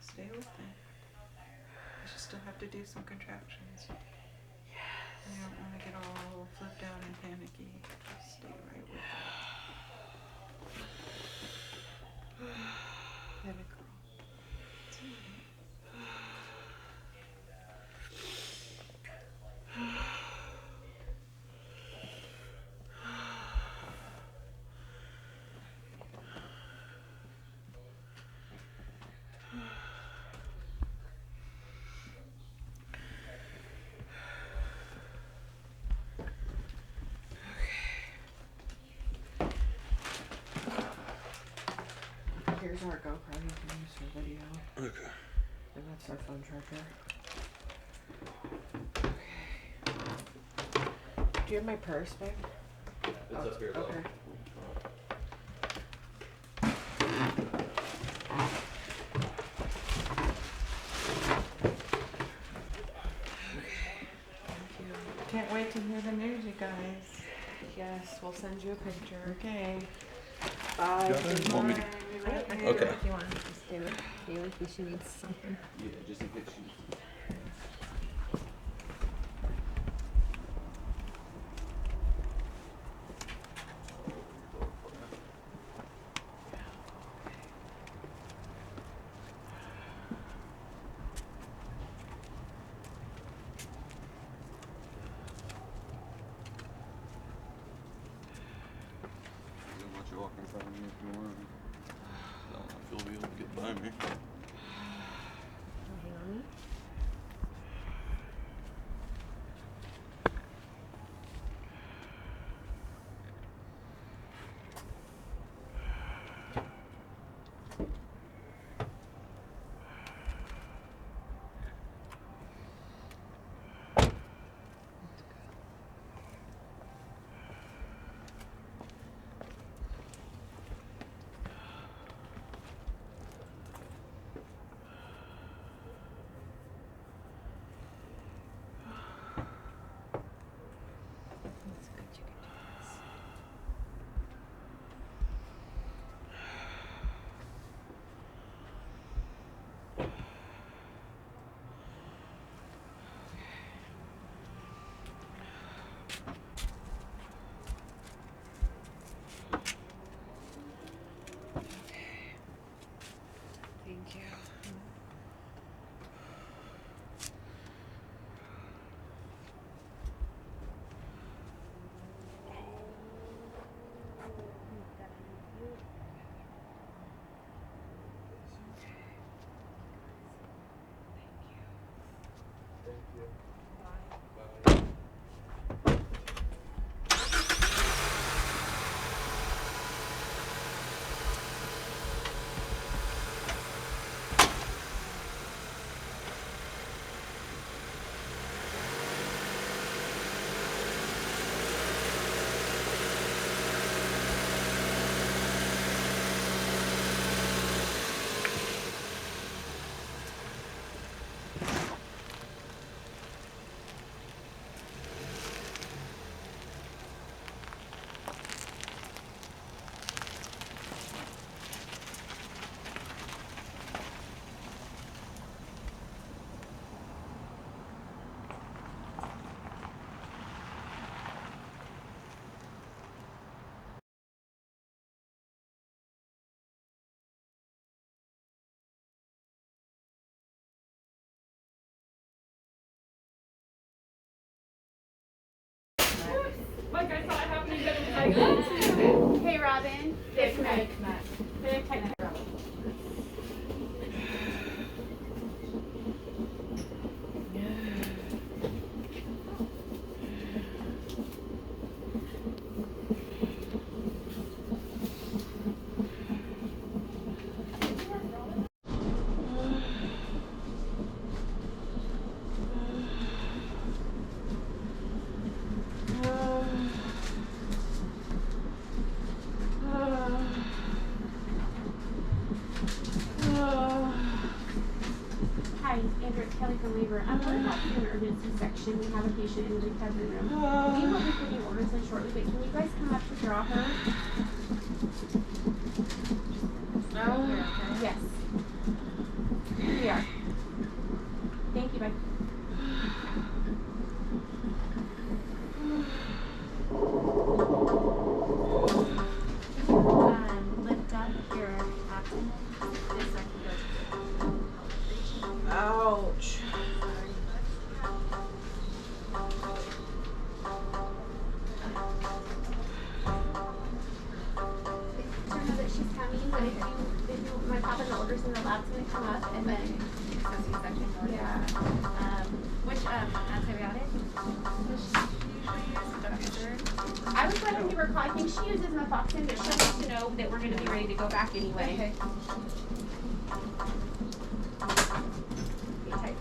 Stay with it. You just still have to do some contractions. You don't want to get all flipped out and panicky. Just stay right with it. Let it go. It's all right. Here's our GoPro you can use for video. Okay. And that's our phone charger. Okay. Do you have my purse, babe? It's up here though. Okay. Can't wait to hear the news, you guys. Yes, we'll send you a picture. Okay. Bye. Good Want me to- night. Okay. If you want to just stay with Haley, if she needs something. Yeah, just in case you. Let you walk in front of me if you want. I don't know if you'll be able to get by me. Hang on, Hey, Robin. It's Meg. Hi, Andrew, it's Kelly from Labor. I'm going back to an emergency section. We have a patient in the recovery room. We will be putting orders in shortly, but can you guys come up to draw her? Yes. Here we are. Thank you, bye. Lift up your abdomen. This I can go to. Ouch. I know that she's coming, but if you, my papa the orders in the lab's gonna come up and then. Yeah. Which antibiotic? I was letting you recall. I think she uses naproxen, but she'll have to know that we're gonna be ready to go back anyway. Okay.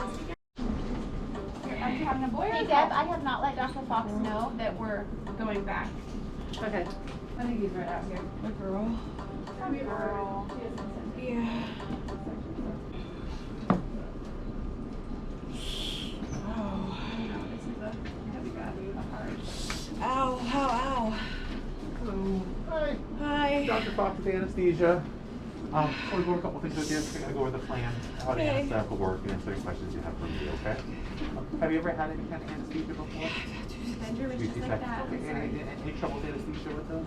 Are you having a boy? Hey Deb, I have not let Dr. Fox know that we're going back. Okay. I think he's right out here. The girl. Girl. Yeah. Oh. This is a heavy gravity with a heart. Ow, ow, ow. Hello. Hi. Hi. Dr. Fox with anesthesia. We're going a couple things with you. We're going to go over the plan, how the Okay. anesthetic will work, and answer any questions you have for me, okay? Have you ever had any kind of anesthesia before? Bender was just like that. Okay, any trouble with anesthesia with those?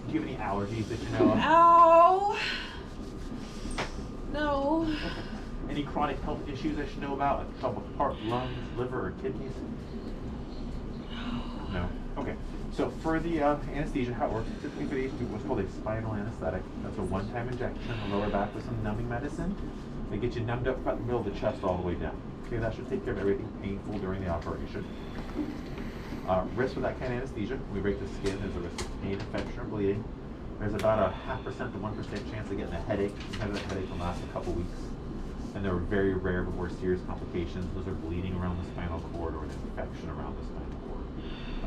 Do you have any allergies that you know of? Ow. No. Okay. Any chronic health issues I should know about, like trouble with heart, lungs, liver, or kidneys? No. Okay. So for the anesthesia, how it works, typically for these, do what's called a spinal anesthetic. That's a one-time injection in the lower back with some numbing medicine. They get you numbed up about the middle of the chest all the way down. Okay, that should take care of everything painful during the operation. Risk with that kind of anesthesia, we break the skin, there's a risk of pain, infection, or bleeding. There's about a 0.5% to 1% chance of getting a headache. Sometimes that headache can last a couple weeks. And they're very rare but more serious complications. Those are bleeding around the spinal cord or an infection around the spinal cord.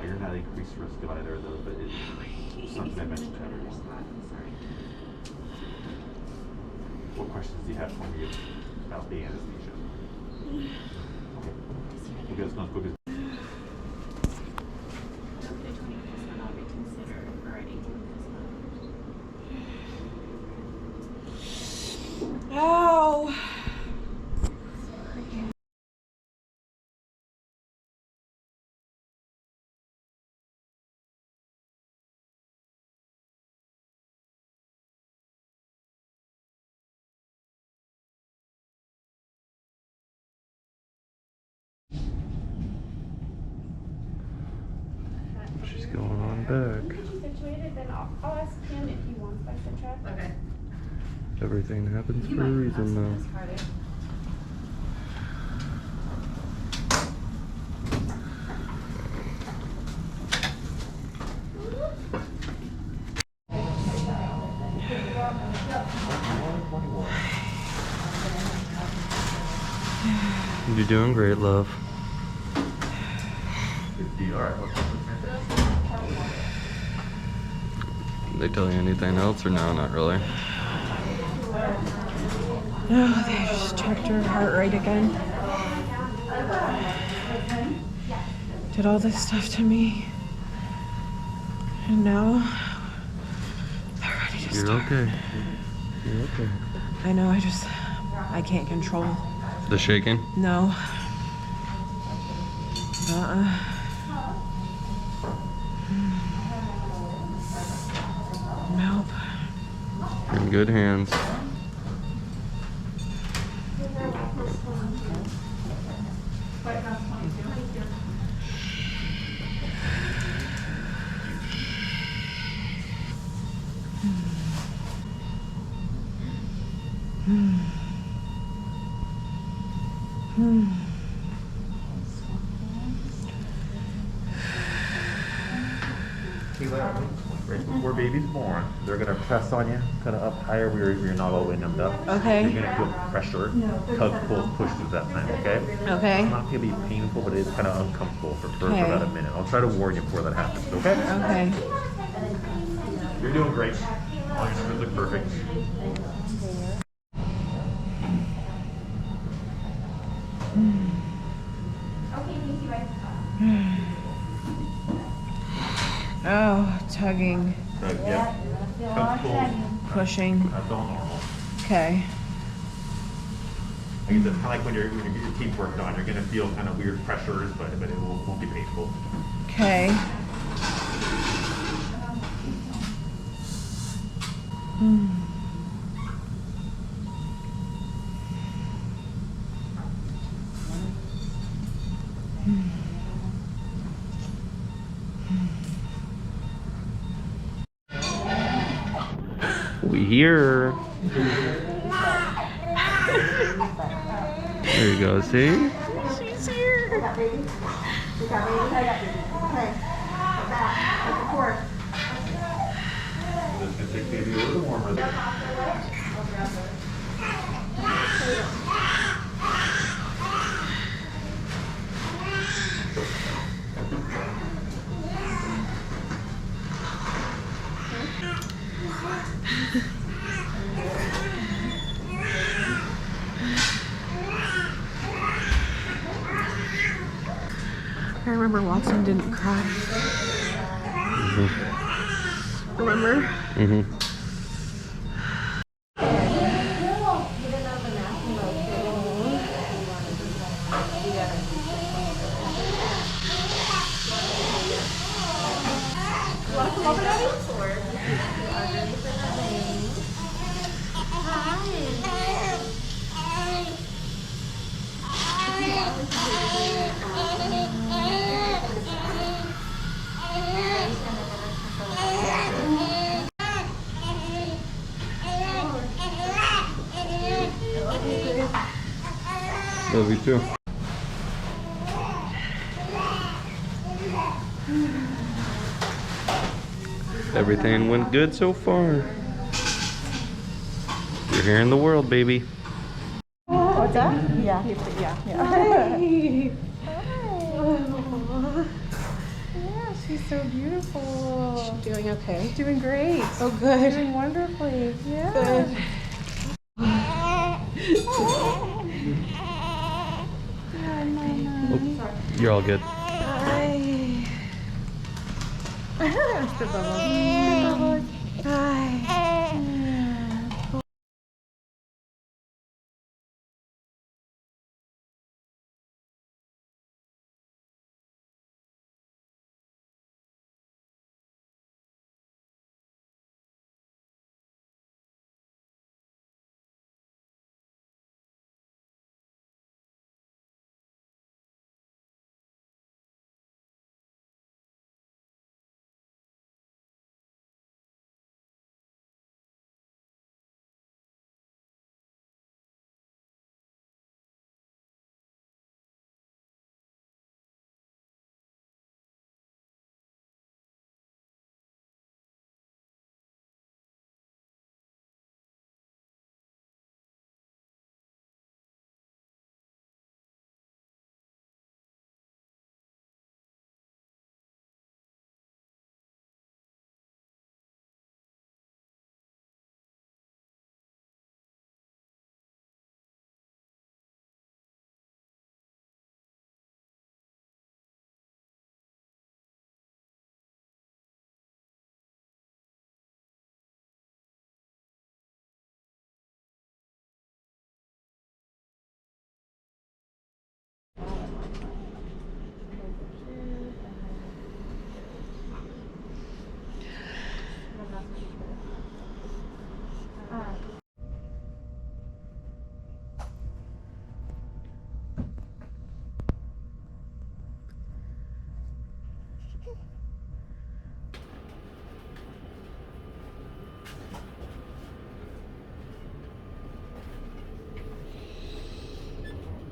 You're not at increased risk of either of those, but it's something I mentioned to everyone. What questions do you have for me about the anesthesia? Okay. We'll get this done as quick as Ow. she's going on back. Get you situated, then I'll ask him if he wants Bicentra. Okay. Everything happens for a reason, though. You're doing great, love. Good deal. All right. They tell you anything else or no? Not really. Oh, they just checked her heart rate again. Did all this stuff to me. And now they're ready to You're start. okay. You're okay. I know, I can't control. The shaking? No. Nope. You're in good hands. Right before baby's born, they're gonna press on you, kind of up higher where you're not all the way numbed up. Okay. You're gonna feel pressure, tug, pull, push through that time, okay? Okay. It's not gonna be painful, but it is kind of uncomfortable for Okay. about a minute. I'll try to warn you before that happens, okay? Okay. You're doing great. All your numbers look perfect. Oh, tugging, Tug, yep. Tug, pull. pushing. That's all normal. Okay. I guess it's kind of like when you get your teeth worked on. You're gonna feel kind of weird pressures, but it won't be painful. Okay. We here. There you go, see? She's here. This can take baby a little warmer there. I remember Watson didn't cry. Remember? Mm-hmm. Love you too. Everything went good so far. You're here in the world, baby. What's that? Yeah. Hey. Yeah, she's so beautiful. She's doing okay. Doing great. Oh, good. Doing wonderfully. Yeah. Good. You're all good. Hi. Mr. Bubba. Hi.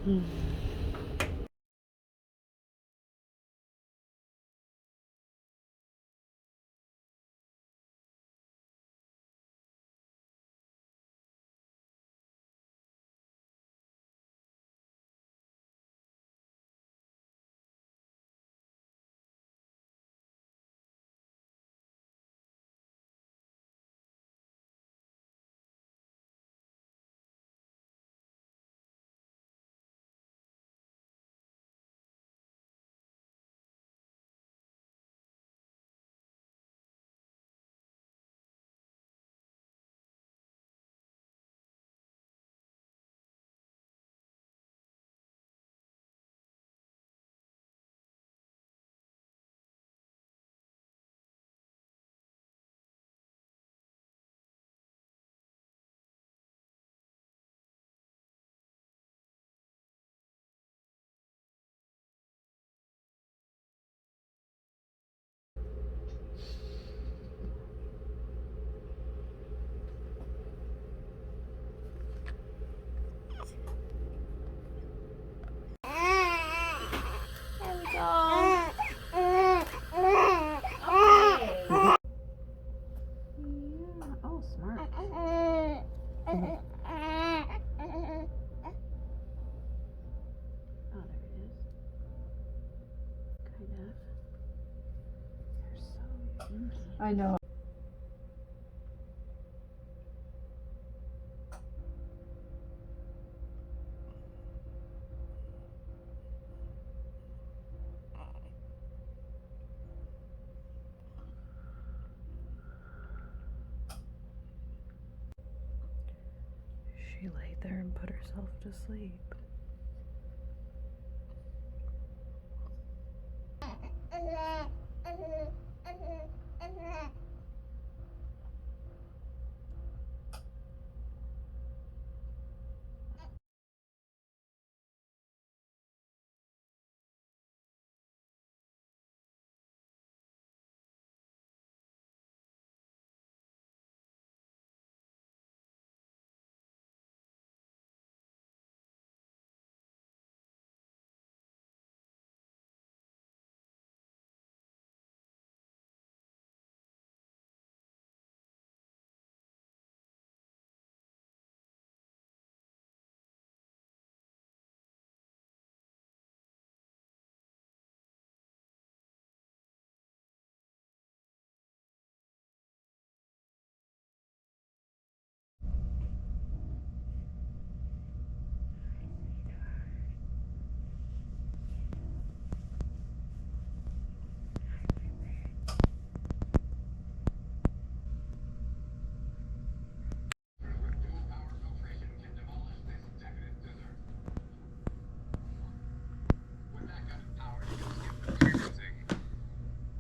Oh, smart. Oh, there it is. Kind of. You're so dinky. I know. She laid there and put herself to sleep.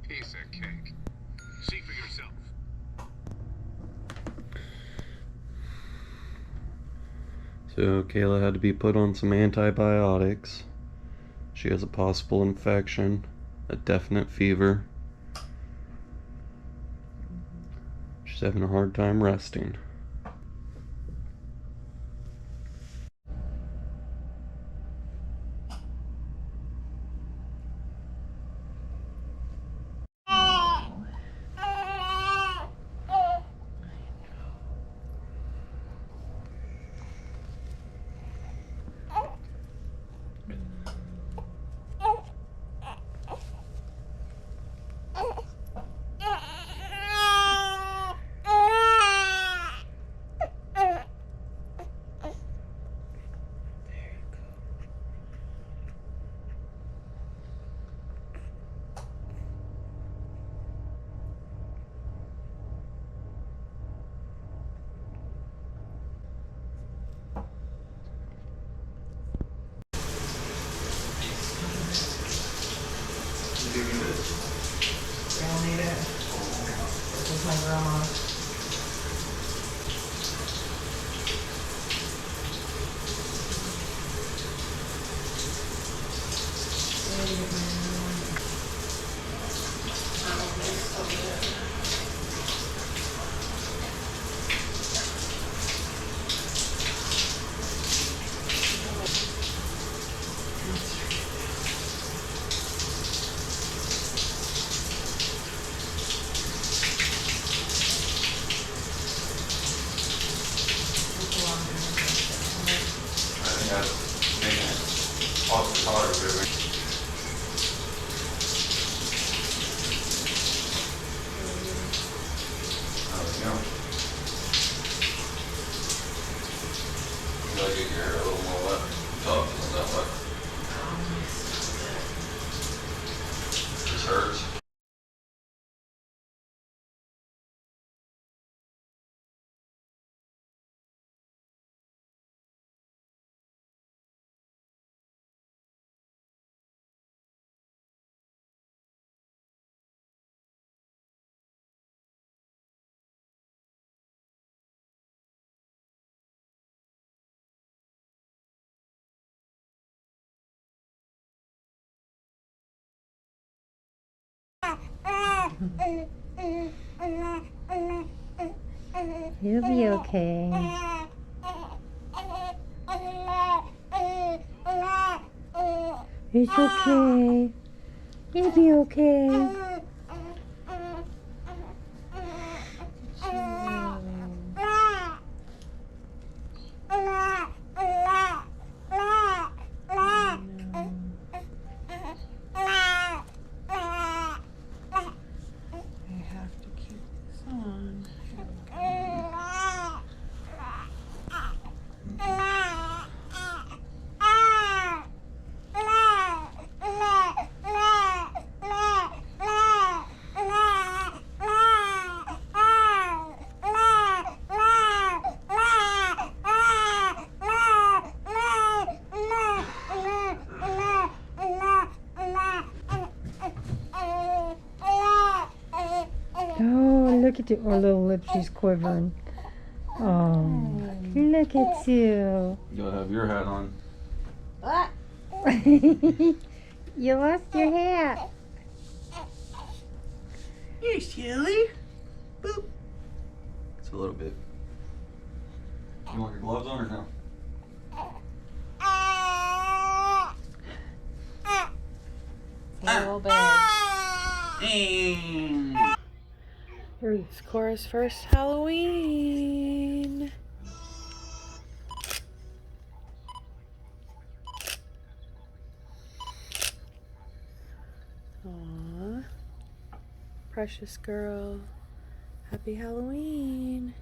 Piece of cake. See for yourself. So Kayla had to be put on some antibiotics. She has a possible infection, a definite fever. She's having a hard time resting. Don't need it. This is my grandma. That's making it awesome color for me. There we go. You gotta get your hair a little more wet. Oh, it's not wet. This hurts. You'll be okay. It's okay. You'll be okay. Oh, look at your little lips, she's quivering. Oh, look at you. You'll have your hat on. You lost your hat. You silly. Boop. It's a little bit. You want your gloves on or no? A little bit. Ruth's Cora's first Halloween. Aww. Precious girl. Happy Halloween.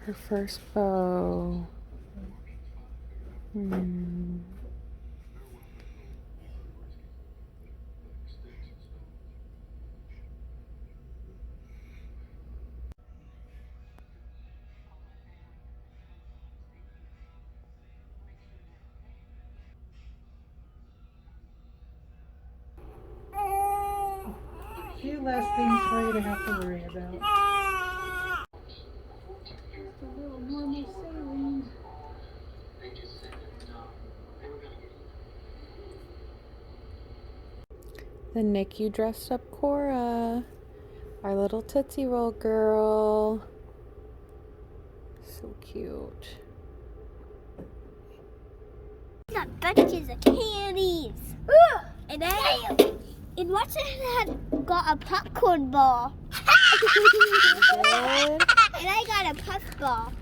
Her first bow. few less things for you to have to worry about. Just a little normal saline. The NICU dressed up Cora, our little Tootsie Roll girl. So cute. Got bunches of candies. And Watson had got a popcorn ball. And I got a puff ball.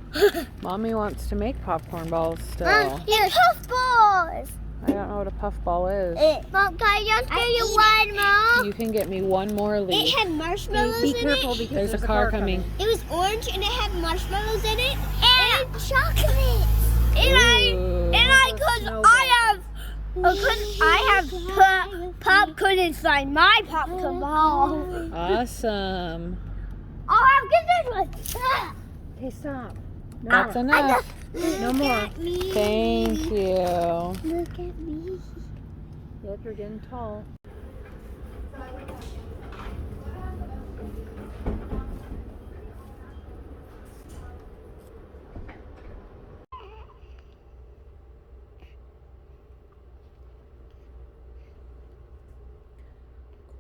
Mommy wants to make popcorn balls still. Yeah, puff balls. I don't know what a puff ball is. Mom, can I just get you one, Mom? You can get me one more, It Lee. had marshmallows Be in careful it. because There's a car coming. It was orange and it had marshmallows in it and chocolate. And I have popcorn inside my popcorn ball. Awesome. I'll have get this one. Okay, stop. No, That's enough. no more. Thank you. Look at me. Yep, you're getting tall.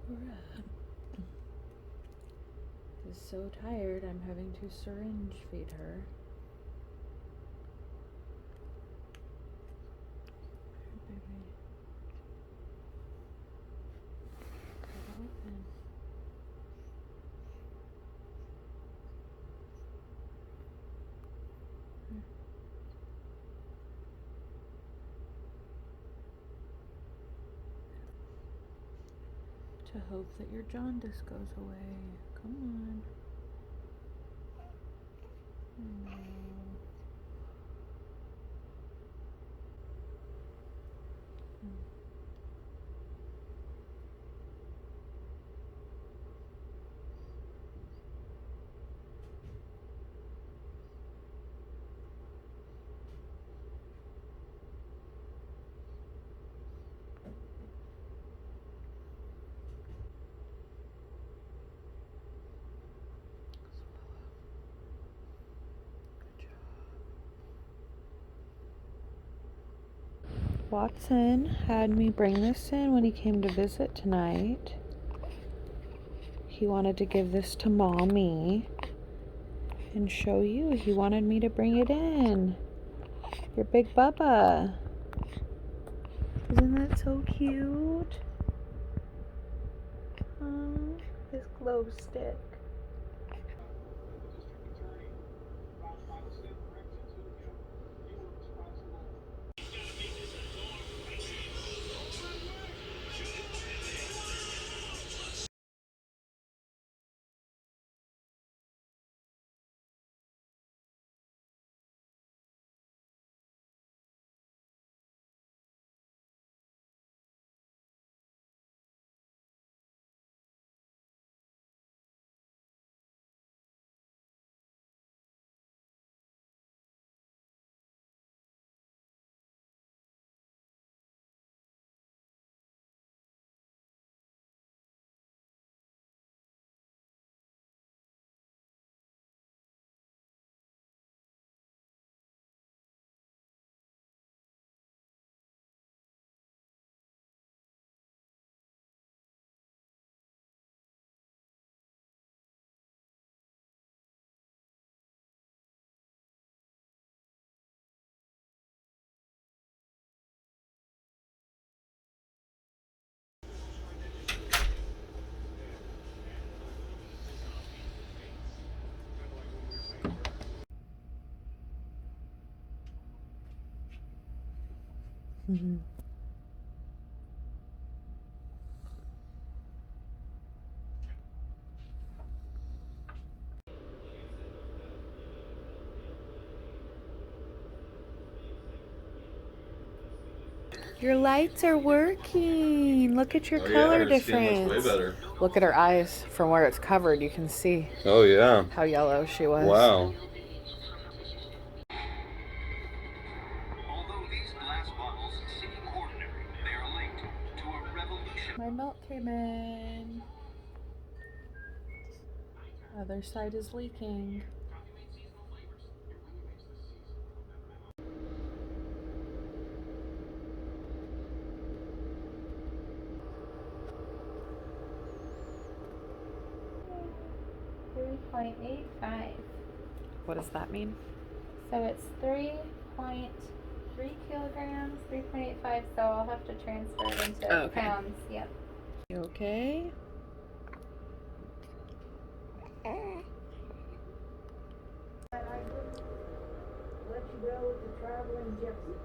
Cora is so tired, I'm having to syringe feed her. Here, baby. Cut it open. Here. To hope that your jaundice goes away. Come on. Watson had me bring this in when he came to visit tonight. He wanted to give this to Mommy and show you. He wanted me to bring it in. Your big Bubba. Isn't that so cute? His glow stick. Mm-hmm. Your lights are working. Look at your color difference. Way better. Look at her eyes. From where it's covered, you can see Oh yeah. how yellow she was. Wow. Although these glass bottles seem ordinary, they are linked to a revolution. My milk came in. Other side is leaking. .85. What does that mean? So it's 3.3 kilograms, 3.85. So I'll have to transfer it into Okay. pounds. Yep. You okay? Let you go with the traveling gypsies.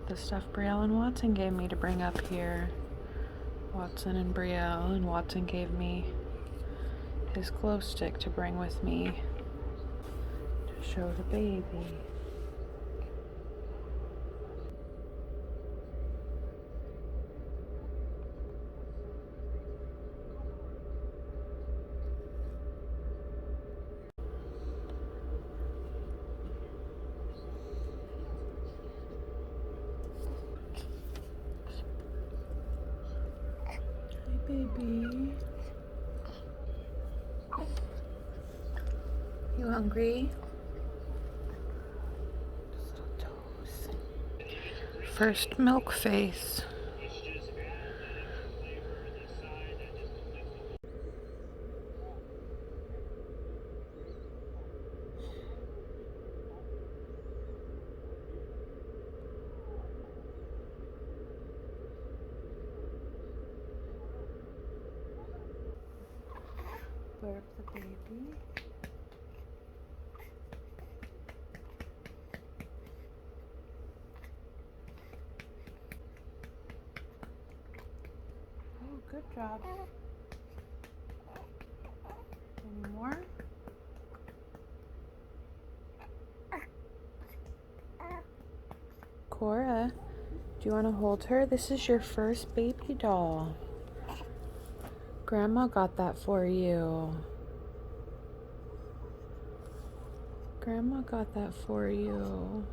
The stuff Brielle and Watson gave me to bring up here. Watson and Brielle, and Watson gave me his glow stick to bring with me to show the baby. Hi, baby. You hungry? First milk face. Burp the baby. Oh, good job. Any more? Cora, do you want to hold her? This is your first baby doll. Grandma got that for you. Grandma got that for you.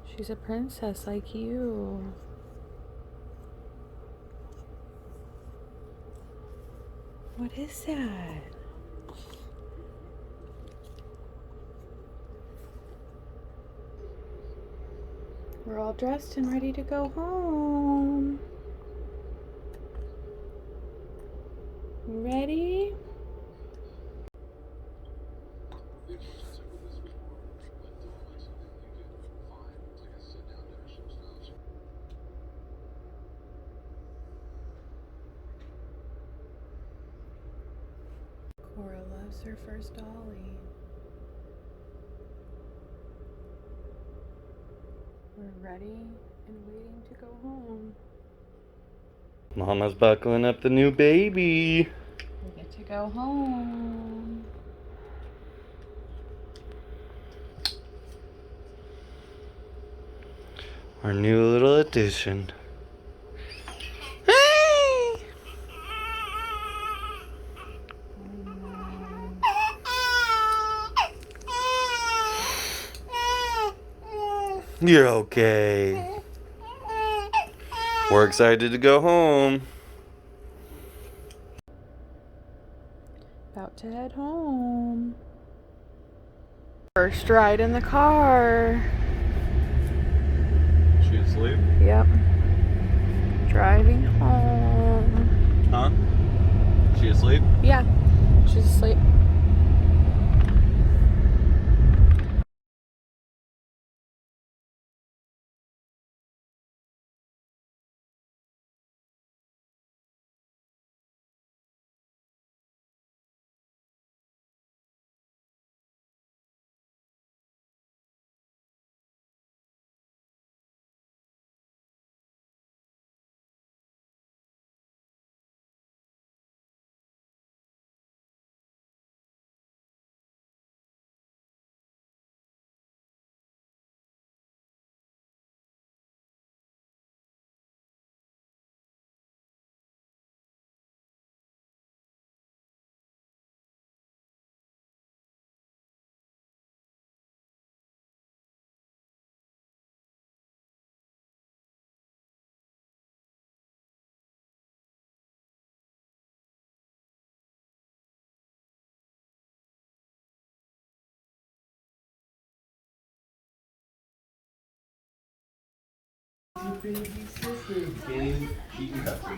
She's a princess like you. What is that? We're all dressed and ready to go home. Ready? Cora loves her first dolly. We're ready and waiting to go home. Mama's buckling up the new baby. We get to go home. Our new little addition. You're okay. We're excited to go home. to head home. First ride in the car. She asleep? Yep. Driving home. Huh? She asleep? Yeah, she's asleep.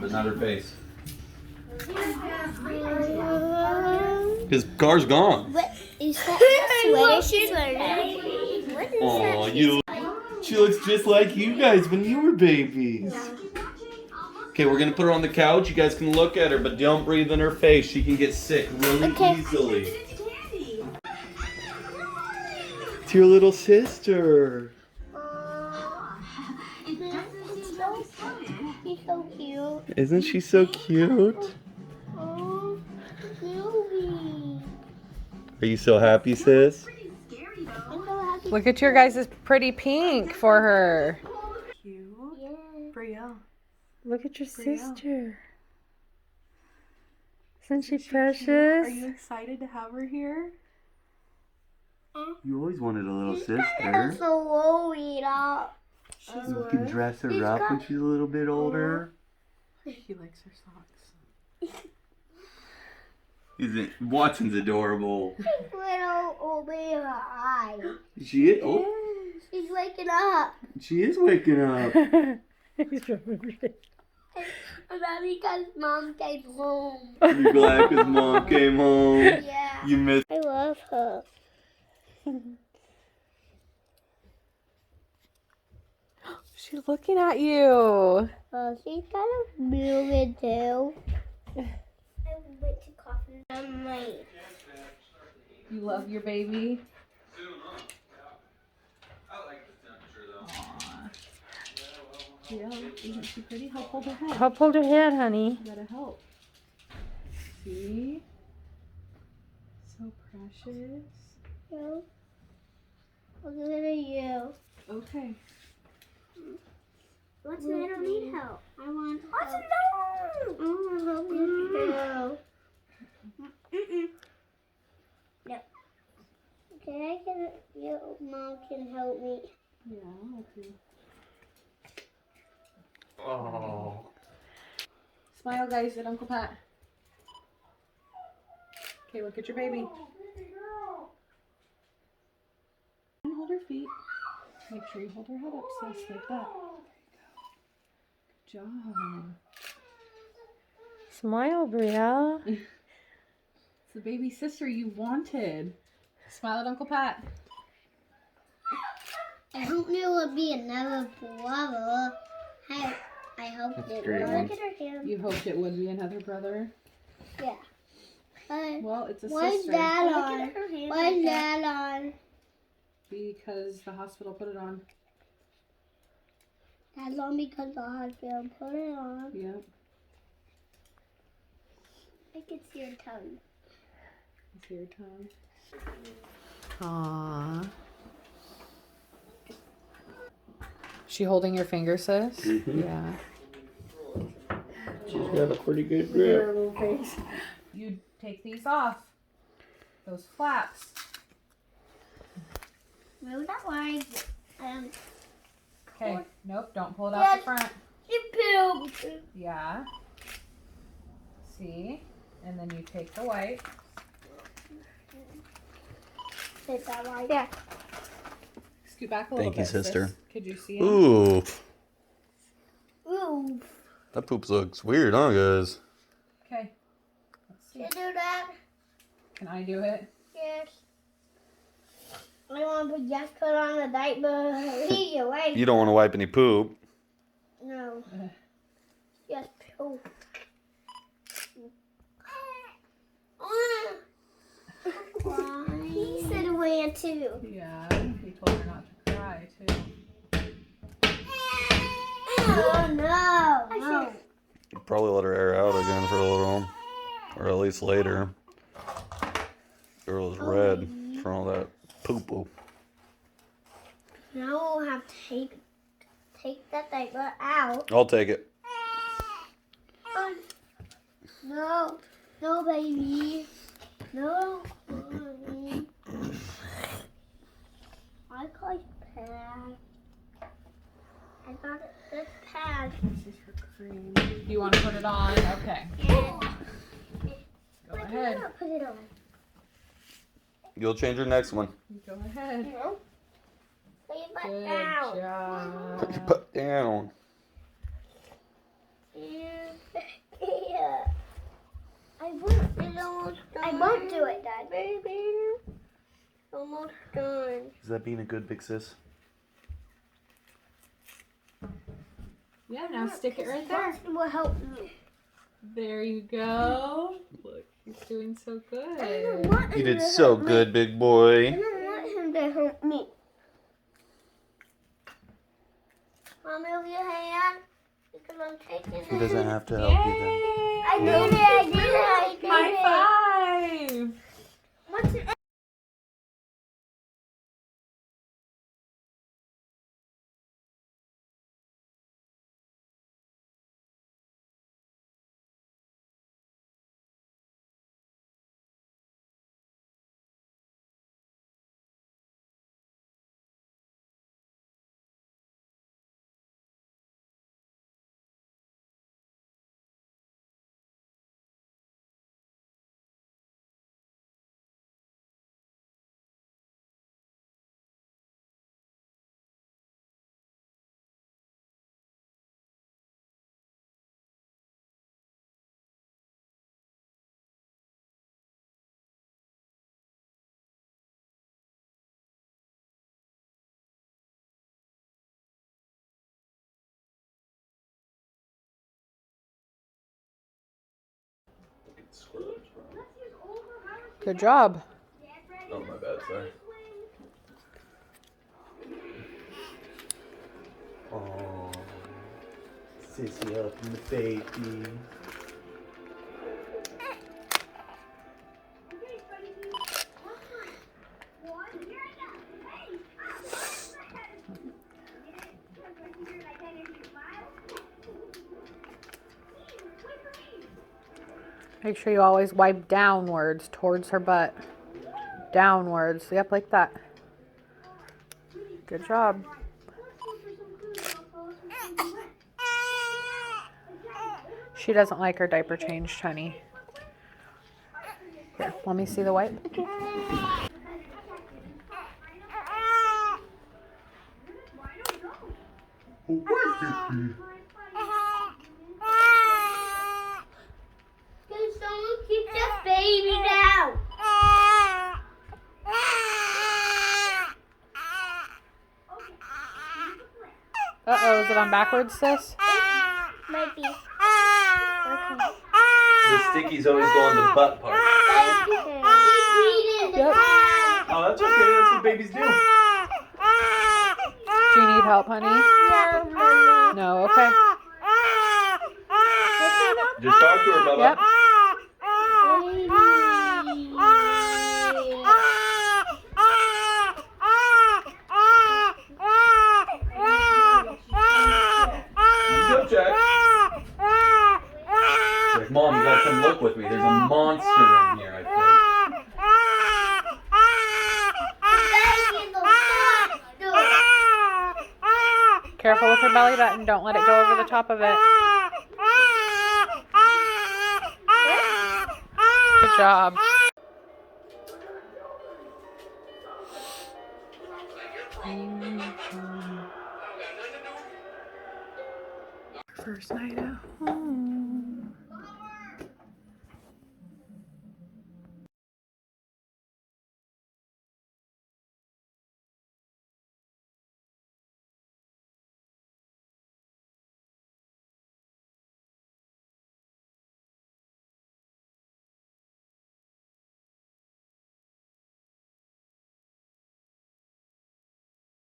But not her face. His car's gone. What is that sweater she's wearing? What is Aw, that? you. She looks just like you guys when you were babies. Okay, we're gonna put her on the couch. You guys can look at her, but don't breathe in her face. She can get sick really easily. It's your little sister. She's so cute. Isn't she so cute? Oh, Ruby. Are you so happy, sis? I'm so happy. Look at your guys' pretty pink for her. Cute. Yeah. Brielle. Look at your Brielle. sister. Isn't she Are precious? you excited to have her here? You always wanted a little I'm so worried. You can dress her up when she's a little bit older. She likes her socks. Isn't Watson's adorable? She's little over her eye. She is. Oh, She's waking up. she is waking up. And that because mom came home. You're glad because mom came home. Yeah. You missed. I love her. She's looking at you. She's kind of moving too. I went to coffee. I'm late. You love your baby? Yeah, isn't she pretty? Help hold her head. Help hold her head, honey. You gotta help. See? So precious. No. I'll give it to you. Okay. Watson, I don't need help. I want Watson, no! I want to help you too. No. Okay, your mom can help me. Yeah, I'll help you. Oh. Smile, guys, at Uncle Pat. Okay, look at your baby. And hold her feet. Make sure you hold her head up, sis, like that. Good job. Smile, Brielle. It's the baby sister you wanted. Smile at Uncle Pat. I hope there will be another brother. I hope That's it great will. one. Look at her hand. You hoped it would be another brother? Yeah. Well, it's a Why is sister. that Look on? at her hand Why is like that on? Because the hospital put it on. That's on because the hospital put it on. Yep. I can see your tongue. See your tongue. Aww. She holding your finger, sis? Mhm. Yeah. She's got a pretty good grip. You take these off. Those flaps. Move that line. Okay. Nope, don't pull it out the front. You pooped. Yeah. See? And then you take the wipe. Is that right? Yeah. Scoot back a little Thank you, bit, sister. sis. Could you see him? Ooh, Ooh. that poop looks weird, huh, guys? Okay. Let's see. You do that? Can I do it? Yes. I want to just put on the diaper. Leave you away. You don't want to wipe any poop. No. Just poop. He said away too. Yeah, he told her not to cry, too. Oh no. No. Probably let her air out again for a little, or at least later. Girl is red from all that poo-poo. Now we'll have to take that diaper out. I'll take it. No. No, baby. No. I call it pad. I got it. This pad. This is her cream. Do you want to put it on? Okay. Yeah. Go ahead. Put it on. You'll change your next one. Go ahead. No. Lay your butt Good down. job. Put down. Yeah. I won't do it, Dad. Baby. Almost done. Is that being a good big sis? Yeah, now stick it right there. Will help me. There you go. Look, he's doing so I don't good. want You him did to so help good, me. big I boy. don't want him to help me. Mom, move your hand. Because I'm taking He it. doesn't have to help you then. I did it. I did it. I did it. High five! What's it? Good job. Oh, my bad, sorry. Oh, sissy up in the baby. Make sure you always wipe downwards towards her butt. Downwards. Yep, like that. Good job. She doesn't like her diaper changed, honey. Here, let me see the wipe. Can someone keep the baby down? Uh-oh, is it on backwards, sis? Might be. Okay. The stickies always go on the butt part. Yep. Oh, that's okay. That's what babies do. Do you need help, honey? No, okay. Just talk to her, Bubba. Yep. Go, Jack. Like, Mom, you gotta come look with me. There's a monster in here, I think. Careful with her belly button. Don't let it go over the top of it. Good job. First night at home.